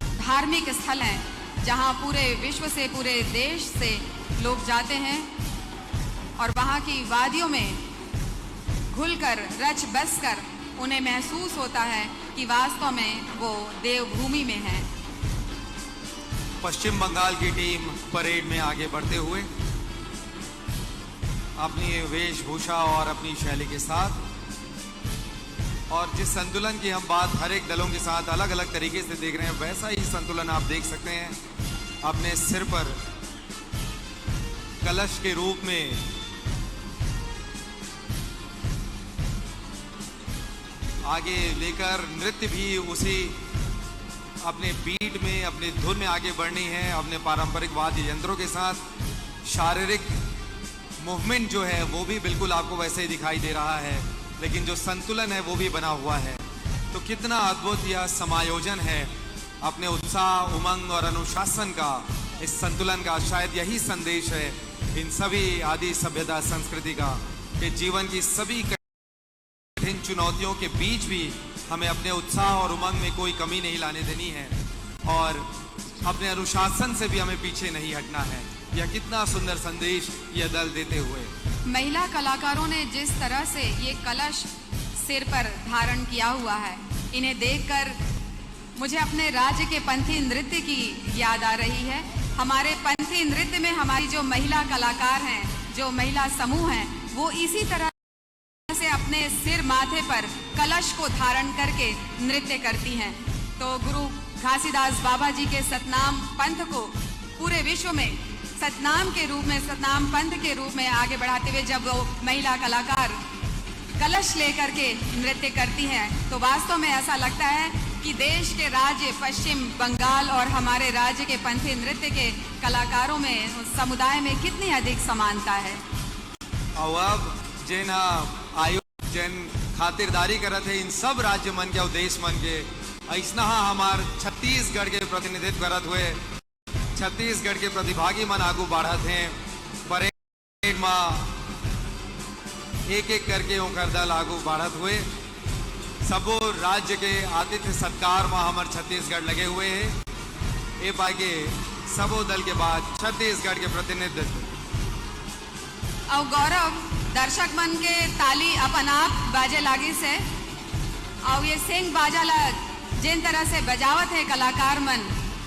धार्मिक स्थल हैं जहां पूरे विश्व से, पूरे देश से लोग जाते हैं और वहां की वादियों में घुलकर, रच बस कर उन्हें महसूस होता है कि वास्तव में वो देवभूमि में है। पश्चिम बंगाल की टीम परेड में आगे बढ़ते हुए अपनी वेशभूषा और अपनी शैली के साथ, और जिस संतुलन की हम बात हर एक दलों के साथ अलग अलग तरीके से देख रहे हैं, वैसा ही संतुलन आप देख सकते हैं अपने सिर पर कलश के रूप में आगे लेकर नृत्य भी उसी अपने बीट में, अपनी धुन में आगे बढ़नी है, अपने पारंपरिक वाद्य यंत्रों के साथ। शारीरिक मूवमेंट जो है वो भी बिल्कुल आपको वैसे ही दिखाई दे रहा है, लेकिन जो संतुलन है वो भी बना हुआ है। तो कितना अद्भुत यह समायोजन है अपने उत्साह, उमंग और अनुशासन का, इस संतुलन का। शायद यही संदेश है इन सभी आदि सभ्यता संस्कृति का, कि जीवन की सभी कठिन चुनौतियों के बीच भी हमें अपने उत्साह और उमंग में कोई कमी नहीं लाने देनी है और अपने अनुशासन से भी हमें पीछे नहीं हटना है। यह कितना सुंदर संदेश यह दल देते हुए। महिला कलाकारों ने जिस तरह से ये कलश सिर पर धारण किया हुआ है, इन्हें देखकर मुझे अपने राज्य के पंथी नृत्य की याद आ रही है। हमारे पंथी नृत्य में हमारी जो महिला कलाकार हैं, जो महिला समूह हैं, वो इसी तरह से अपने सिर माथे पर कलश को धारण करके नृत्य करती हैं। तो गुरु घासीदास बाबा जी के सतनाम पंथ को पूरे विश्व में सतनाम के रूप में, सतनाम पंथ के रूप में आगे बढ़ाते हुए जब वो महिला कलाकार कलश लेकर के नृत्य करती हैं, तो वास्तव में ऐसा लगता है कि देश के राज्य पश्चिम बंगाल और हमारे राज्य के पंथी नृत्य के कलाकारों में, समुदाय में कितनी अधिक समानता है। और अब जिन आयोग जिन खातिरदारी करत है इन सब राज्य मन के उद्देश्य मन के, ऐसा हमार छत्तीसगढ़ के प्रतिनिधित्व करत हुए छत्तीसगढ़ के प्रतिभागी मन आगू बढ़त हैं। परेड में एक एक करके ओकर दल आगू बढ़त हुए, सबो राज्य के आतिथ्य सत्कार में हमार छत्तीसगढ़ लगे हुए हैं। ये पाके सबो दल के बाद छत्तीसगढ़ के प्रतिनिधित्व। और गौरव, दर्शक मन के ताली अपन आप बाजे लागी से, और ये सिंह बाजा ला जिन तरह से बजावत है कलाकार मन,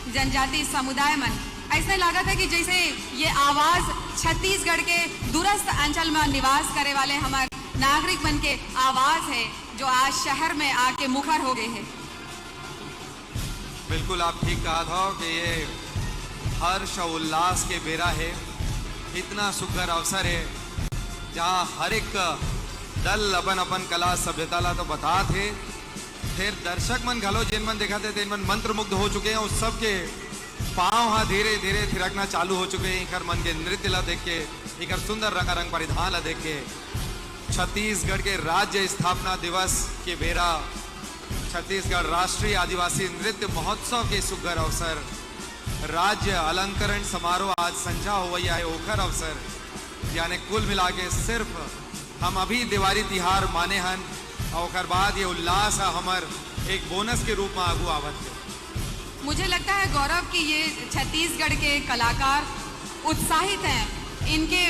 जनजाति समुदाय मन, ऐसे लागत है कि जैसे ये आवाज छत्तीसगढ़ के दूरस्थ अंचल में निवास करे वाले हमारे नागरिक मन के आवाज है, जो आज शहर में आके मुखर हो गए हैं। बिल्कुल आप ठीक कहा था कि ये हर्ष और उल्लास के बेरा है। इतना सुखद अवसर है जहाँ हर एक दल अपन अपन कला सभ्यता ला तो बता थे, फिर दर्शक मन घलो जिन मन देखा थे मन मंत्र मुग्ध हो चुके हैं। उस सब के पाँव हाँ धीरे धीरे थिरकना चालू हो चुके हैं। इकर मन के नृत्य ला देख के, इकर सुंदर रंगारंग परिधान ला देख के। छत्तीसगढ़ के राज्य स्थापना दिवस के बेरा छत्तीसगढ़ राष्ट्रीय आदिवासी नृत्य महोत्सव के सुघर अवसर, राज्य अलंकरण समारोह आज संजा हुआ है ओखर अवसर, यानी कुल मिला के सिर्फ हम अभी दिवाली तिहार माने हन और बाद ये उल्लास हमर एक बोनस के रूप में आगू आवत है। मुझे लगता है गौरव कि ये छत्तीसगढ़ के कलाकार उत्साहित हैं। इनके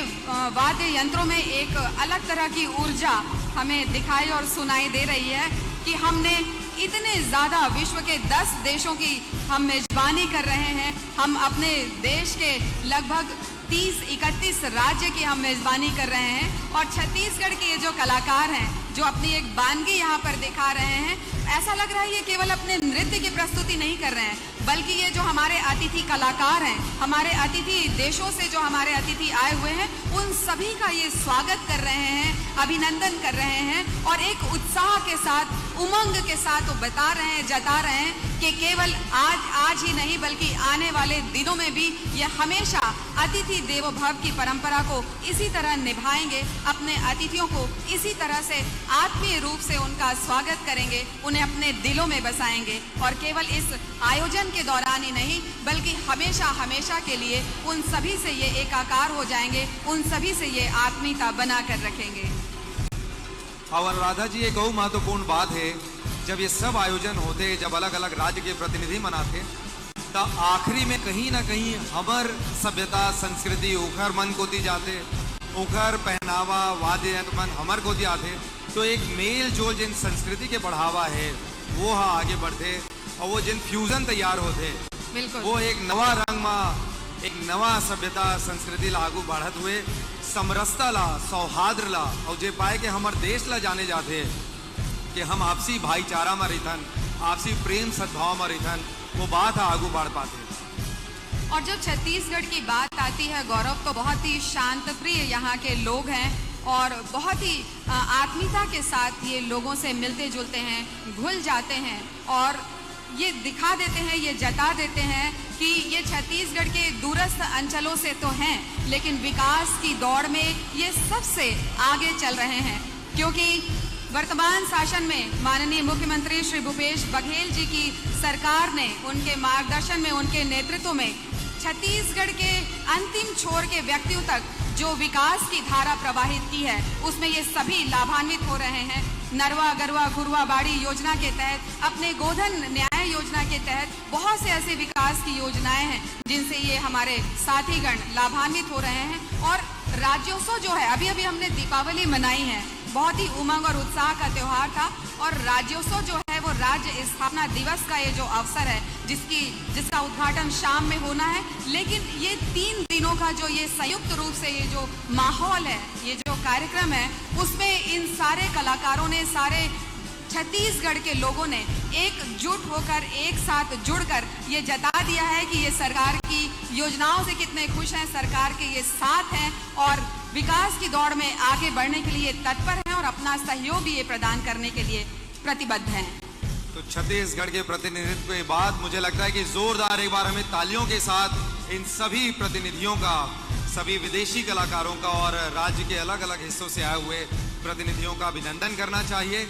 वाद्य यंत्रों में एक अलग तरह की ऊर्जा हमें दिखाई और सुनाई दे रही है कि हमने इतने ज़्यादा विश्व के 10 देशों की हम मेजबानी कर रहे हैं। हम अपने देश के लगभग 30-31 राज्य की हम मेजबानी कर रहे हैं और छत्तीसगढ़ के ये जो कलाकार हैं जो अपनी एक वानगी यहाँ पर दिखा रहे हैं, ऐसा लग रहा है ये केवल अपने नृत्य की प्रस्तुति नहीं कर रहे हैं बल्कि ये जो हमारे अतिथि कलाकार हैं, हमारे अतिथि देशों से जो हमारे अतिथि आए हुए हैं, उन सभी का ये स्वागत कर रहे हैं, अभिनंदन कर रहे हैं और एक उत्साह के साथ, उमंग के साथ वो बता रहे हैं, जता रहे हैं कि केवल आज ही नहीं बल्कि आने वाले दिनों में भी ये हमेशा अतिथि देवो भव की परंपरा को इसी तरह निभाएंगे, अपने अतिथियों को इसी तरह से आत्मीय रूप से उनका स्वागत करेंगे, उन्हें अपने दिलों में बसाएंगे और केवल इस आयोजन के दौरान ही नहीं बल्कि हमेशा हमेशा के लिए उन सभी से ये एकाकार हो जाएंगे, उन सभी से ये आत्मीयता बना कर रखेंगे। और राधा जी, एक और महत्वपूर्ण बात है, जब ये सब आयोजन होते, जब अलग अलग राज्य के प्रतिनिधि मनाते, तो आखिरी में कहीं ना कहीं हमर सभ्यता संस्कृति उखर मन को दी जाते, उखर पहनावा वाद्य यंत्र मन हमर को दी आते, तो एक मेल जोल जिन संस्कृति के बढ़ावा है वो आगे बढ़ते और वो जिन फ्यूजन तैयार होते, वो एक नवा रंग में एक नवा सभ्यता संस्कृति लागू बढ़त हुए समरसता ला, सौहार्द ला और जे पाए कि हमार देश ला जाने जाते कि हम आपसी भाईचारा में रहतन, आपसी प्रेम सद्भाव में रहतन, वो बात आगू बढ़ पाते। और जब छत्तीसगढ़ की बात आती है गौरव, तो बहुत ही शांत प्रिय यहाँ के लोग हैं और बहुत ही आत्मीयता के साथ ये लोगों से मिलते जुलते हैं, घुल जाते हैं और ये दिखा देते हैं, ये जता देते हैं कि ये छत्तीसगढ़ के दूरस्थ अंचलों से तो हैं, लेकिन विकास की दौड़ में ये सबसे आगे चल रहे हैं, क्योंकि वर्तमान शासन में माननीय मुख्यमंत्री श्री भूपेश बघेल जी की सरकार ने उनके मार्गदर्शन में, उनके नेतृत्व में छत्तीसगढ़ के अंतिम छोर के व्यक्तियों तक जो विकास की धारा प्रवाहित की है, उसमें ये सभी लाभान्वित हो रहे हैं। नरवा गरवा घुरवा बाड़ी योजना के तहत, अपने गोधन न्याय योजना के तहत बहुत से ऐसे विकास की योजनाएं हैं जिनसे ये हमारे साथीगण लाभान्वित हो रहे हैं। और राज्योत्सव जो है, अभी अभी हमने दीपावली मनाई है, बहुत ही उमंग और उत्साह का त्योहार था, और राज्योत्सव जो है वो राज्य स्थापना दिवस का ये जो अवसर है जिसका उद्घाटन शाम में होना है, लेकिन ये 3 दिनों का जो ये संयुक्त रूप से ये जो माहौल है, ये जो कार्यक्रम है, उसमें इन सारे कलाकारों ने, सारे छत्तीसगढ़ के लोगों ने एकजुट होकर, एक साथ जुड़कर ये जता दिया है कि ये सरकार की योजनाओं से कितने खुश हैं, सरकार के ये साथ हैं और विकास की दौड़ में आगे बढ़ने के लिए तत्पर हैं और अपना सहयोग ये प्रदान करने के लिए प्रतिबद्ध हैं। तो छत्तीसगढ़ के प्रतिनिधित्व के बाद मुझे लगता है कि जोरदार एक बार हमें तालियों के साथ इन सभी प्रतिनिधियों का, सभी विदेशी कलाकारों का और राज्य के अलग अलग हिस्सों से आए हुए प्रतिनिधियों का अभिनंदन करना चाहिए।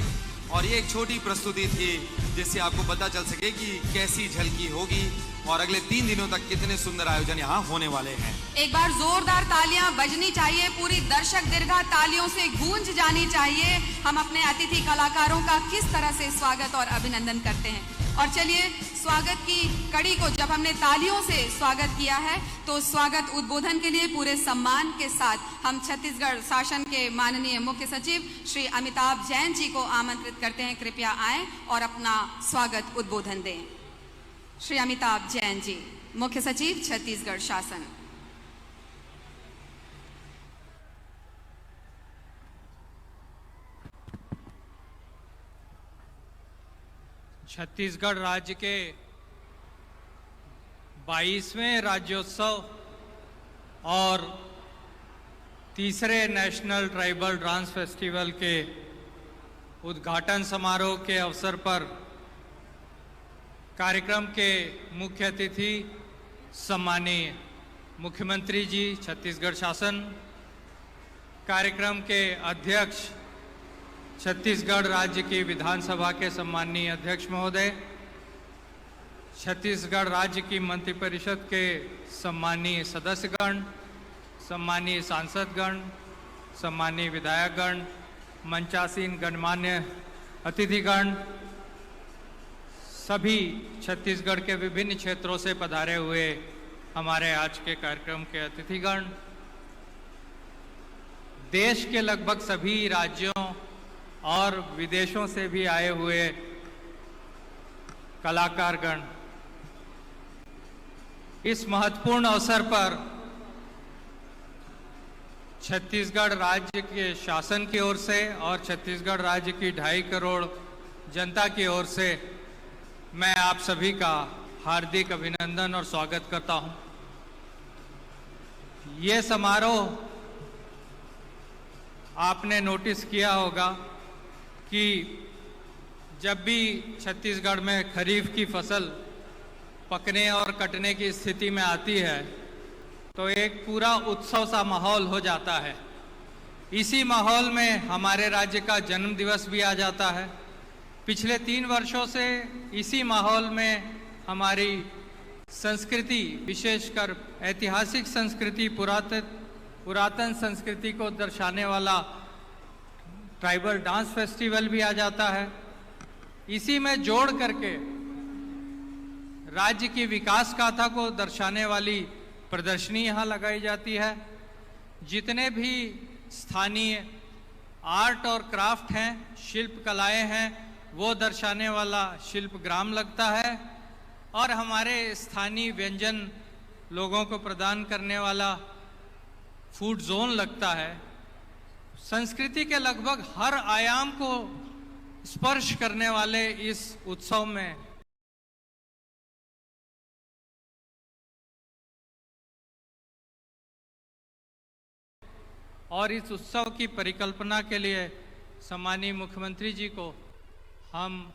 और ये एक छोटी प्रस्तुति थी जिससे आपको पता चल सके कि कैसी झलकी होगी और अगले 3 दिनों तक कितने सुंदर आयोजन यहाँ होने वाले हैं। एक बार जोरदार तालियां बजनी चाहिए, पूरी दर्शक दीर्घा तालियों से गूंज जानी चाहिए। हम अपने अतिथि कलाकारों का किस तरह से स्वागत और अभिनंदन करते हैं। और चलिए, स्वागत की कड़ी को जब हमने तालियों से स्वागत किया है, तो स्वागत उद्बोधन के लिए पूरे सम्मान के साथ हम छत्तीसगढ़ शासन के माननीय मुख्य सचिव श्री अमिताभ जैन जी को आमंत्रित करते हैं। कृपया आएं और अपना स्वागत उद्बोधन दें। श्री अमिताभ जैन जी, मुख्य सचिव छत्तीसगढ़ शासन। छत्तीसगढ़ राज्य के 22वें राज्योत्सव और तीसरे नेशनल ट्राइबल डांस फेस्टिवल के उद्घाटन समारोह के अवसर पर कार्यक्रम के मुख्य अतिथि सम्माननीय मुख्यमंत्री जी छत्तीसगढ़ शासन, कार्यक्रम के अध्यक्ष छत्तीसगढ़ राज्य की विधानसभा के सम्माननीय अध्यक्ष महोदय, छत्तीसगढ़ राज्य की मंत्रिपरिषद के सम्माननीय सदस्यगण, सम्माननीय सांसदगण, सम्माननीय विधायकगण, मंचासीन गणमान्य अतिथिगण, सभी छत्तीसगढ़ के विभिन्न क्षेत्रों से पधारे हुए हमारे आज के कार्यक्रम के अतिथिगण, देश के लगभग सभी राज्यों और विदेशों से भी आए हुए कलाकारगण, इस महत्वपूर्ण अवसर पर छत्तीसगढ़ राज्य के शासन की ओर से और छत्तीसगढ़ राज्य की 2.5 करोड़ जनता की ओर से मैं आप सभी का हार्दिक अभिनंदन और स्वागत करता हूं। ये समारोह आपने नोटिस किया होगा कि जब भी छत्तीसगढ़ में खरीफ की फसल पकने और कटने की स्थिति में आती है तो एक पूरा उत्सव सा माहौल हो जाता है। इसी माहौल में हमारे राज्य का जन्म दिवस भी आ जाता है। पिछले 3 वर्षों से इसी माहौल में हमारी संस्कृति, विशेषकर ऐतिहासिक संस्कृति, पुरातन संस्कृति को दर्शाने वाला ट्राइबल डांस फेस्टिवल भी आ जाता है। इसी में जोड़ करके राज्य की विकास गाथा को दर्शाने वाली प्रदर्शनी यहाँ लगाई जाती है। जितने भी स्थानीय आर्ट और क्राफ्ट हैं, शिल्प कलाएं हैं, वो दर्शाने वाला शिल्प ग्राम लगता है और हमारे स्थानीय व्यंजन लोगों को प्रदान करने वाला फूड जोन लगता है। संस्कृति के लगभग हर आयाम को स्पर्श करने वाले इस उत्सव में और इस उत्सव की परिकल्पना के लिए सम्मानीय मुख्यमंत्री जी को हम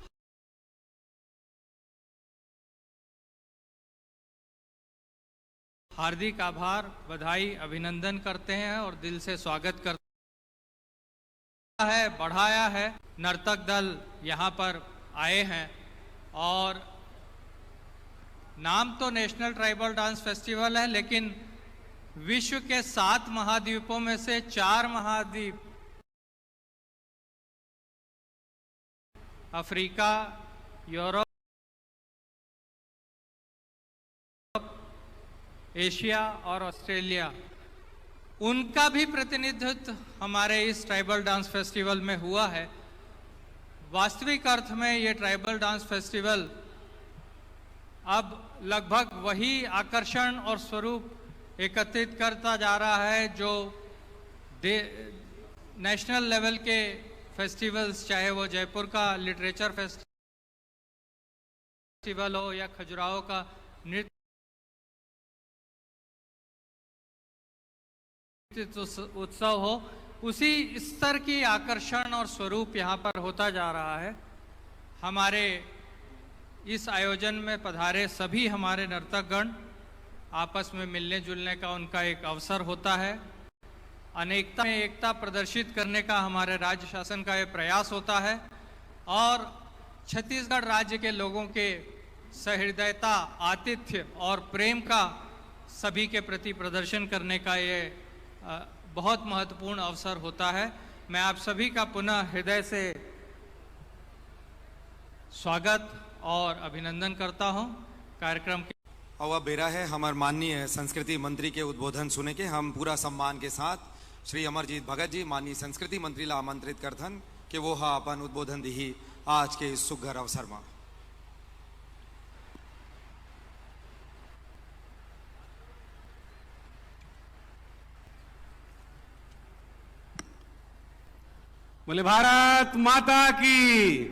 हार्दिक आभार, बधाई, अभिनंदन करते हैं और दिल से स्वागत करते हैं। बढ़ाया है, नर्तक दल यहाँ पर आए हैं और नाम तो नेशनल ट्राइबल डांस फेस्टिवल है, लेकिन विश्व के 7 महाद्वीपों में से 4 महाद्वीप अफ्रीका, यूरोप, एशिया और ऑस्ट्रेलिया, उनका भी प्रतिनिधित्व हमारे इस ट्राइबल डांस फेस्टिवल में हुआ है। वास्तविक अर्थ में ये ट्राइबल डांस फेस्टिवल अब लगभग वही आकर्षण और स्वरूप एकत्रित करता जा रहा है जो नेशनल लेवल के फेस्टिवल्स, चाहे वो जयपुर का लिटरेचर फेस्टिवल हो या खजुराहो का नृत्य उत्सव हो, उसी स्तर की आकर्षण और स्वरूप यहाँ पर होता जा रहा है। हमारे इस आयोजन में पधारे सभी हमारे नर्तकगण आपस में मिलने जुलने का उनका एक अवसर होता है। अनेकता में एकता प्रदर्शित करने का हमारे राज्य शासन का ये प्रयास होता है और छत्तीसगढ़ राज्य के लोगों के सहृदयता, आतिथ्य और प्रेम का सभी के प्रति प्रदर्शन करने का ये बहुत महत्वपूर्ण अवसर होता है। मैं आप सभी का पुनः हृदय से स्वागत और अभिनंदन करता हूं। कार्यक्रम के और बेरा है हमारे माननीय संस्कृति मंत्री के उद्बोधन सुने के हम पूरा सम्मान के साथ श्री अमरजीत भगत जी माननीय संस्कृति मंत्री ला आमंत्रित करथन कि वो हा अपन उद्बोधन दी आज के इस सुघर अवसर में। बोले भारत माता की,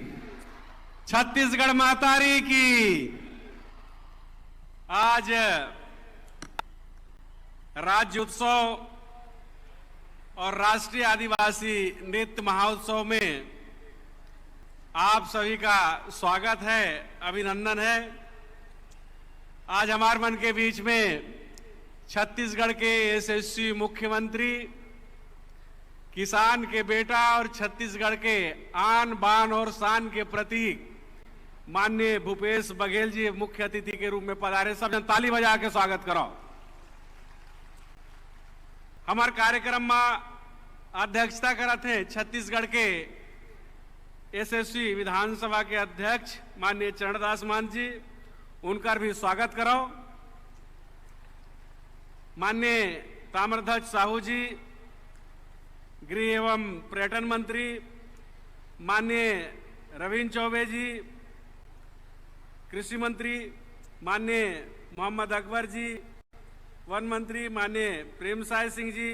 छत्तीसगढ़ मातारी की। आज राज्य उत्सव और राष्ट्रीय आदिवासी नृत्य महोत्सव में आप सभी का स्वागत है, अभिनंदन है। आज हमारे मन के बीच में छत्तीसगढ़ के यशस्वी मुख्यमंत्री, किसान के बेटा और छत्तीसगढ़ के आन बान और शान के प्रतीक माननीय भूपेश बघेल जी मुख्य अतिथि के रूप में पधारे। सब जन ताली बजा के स्वागत करो। हमारे कार्यक्रम में अध्यक्षता करते हैं छत्तीसगढ़ के यशस्वी विधानसभा के अध्यक्ष माननीय चरणदास मान जी, उनका भी स्वागत करो। माननीय ताम्रध्वज साहू जी, गृह एवं पर्यटन मंत्री, माननीय रविंद्र चौबे जी, कृषि मंत्री माननीय मोहम्मद अकबर जी, वन मंत्री माननीय प्रेमसाय सिंह जी,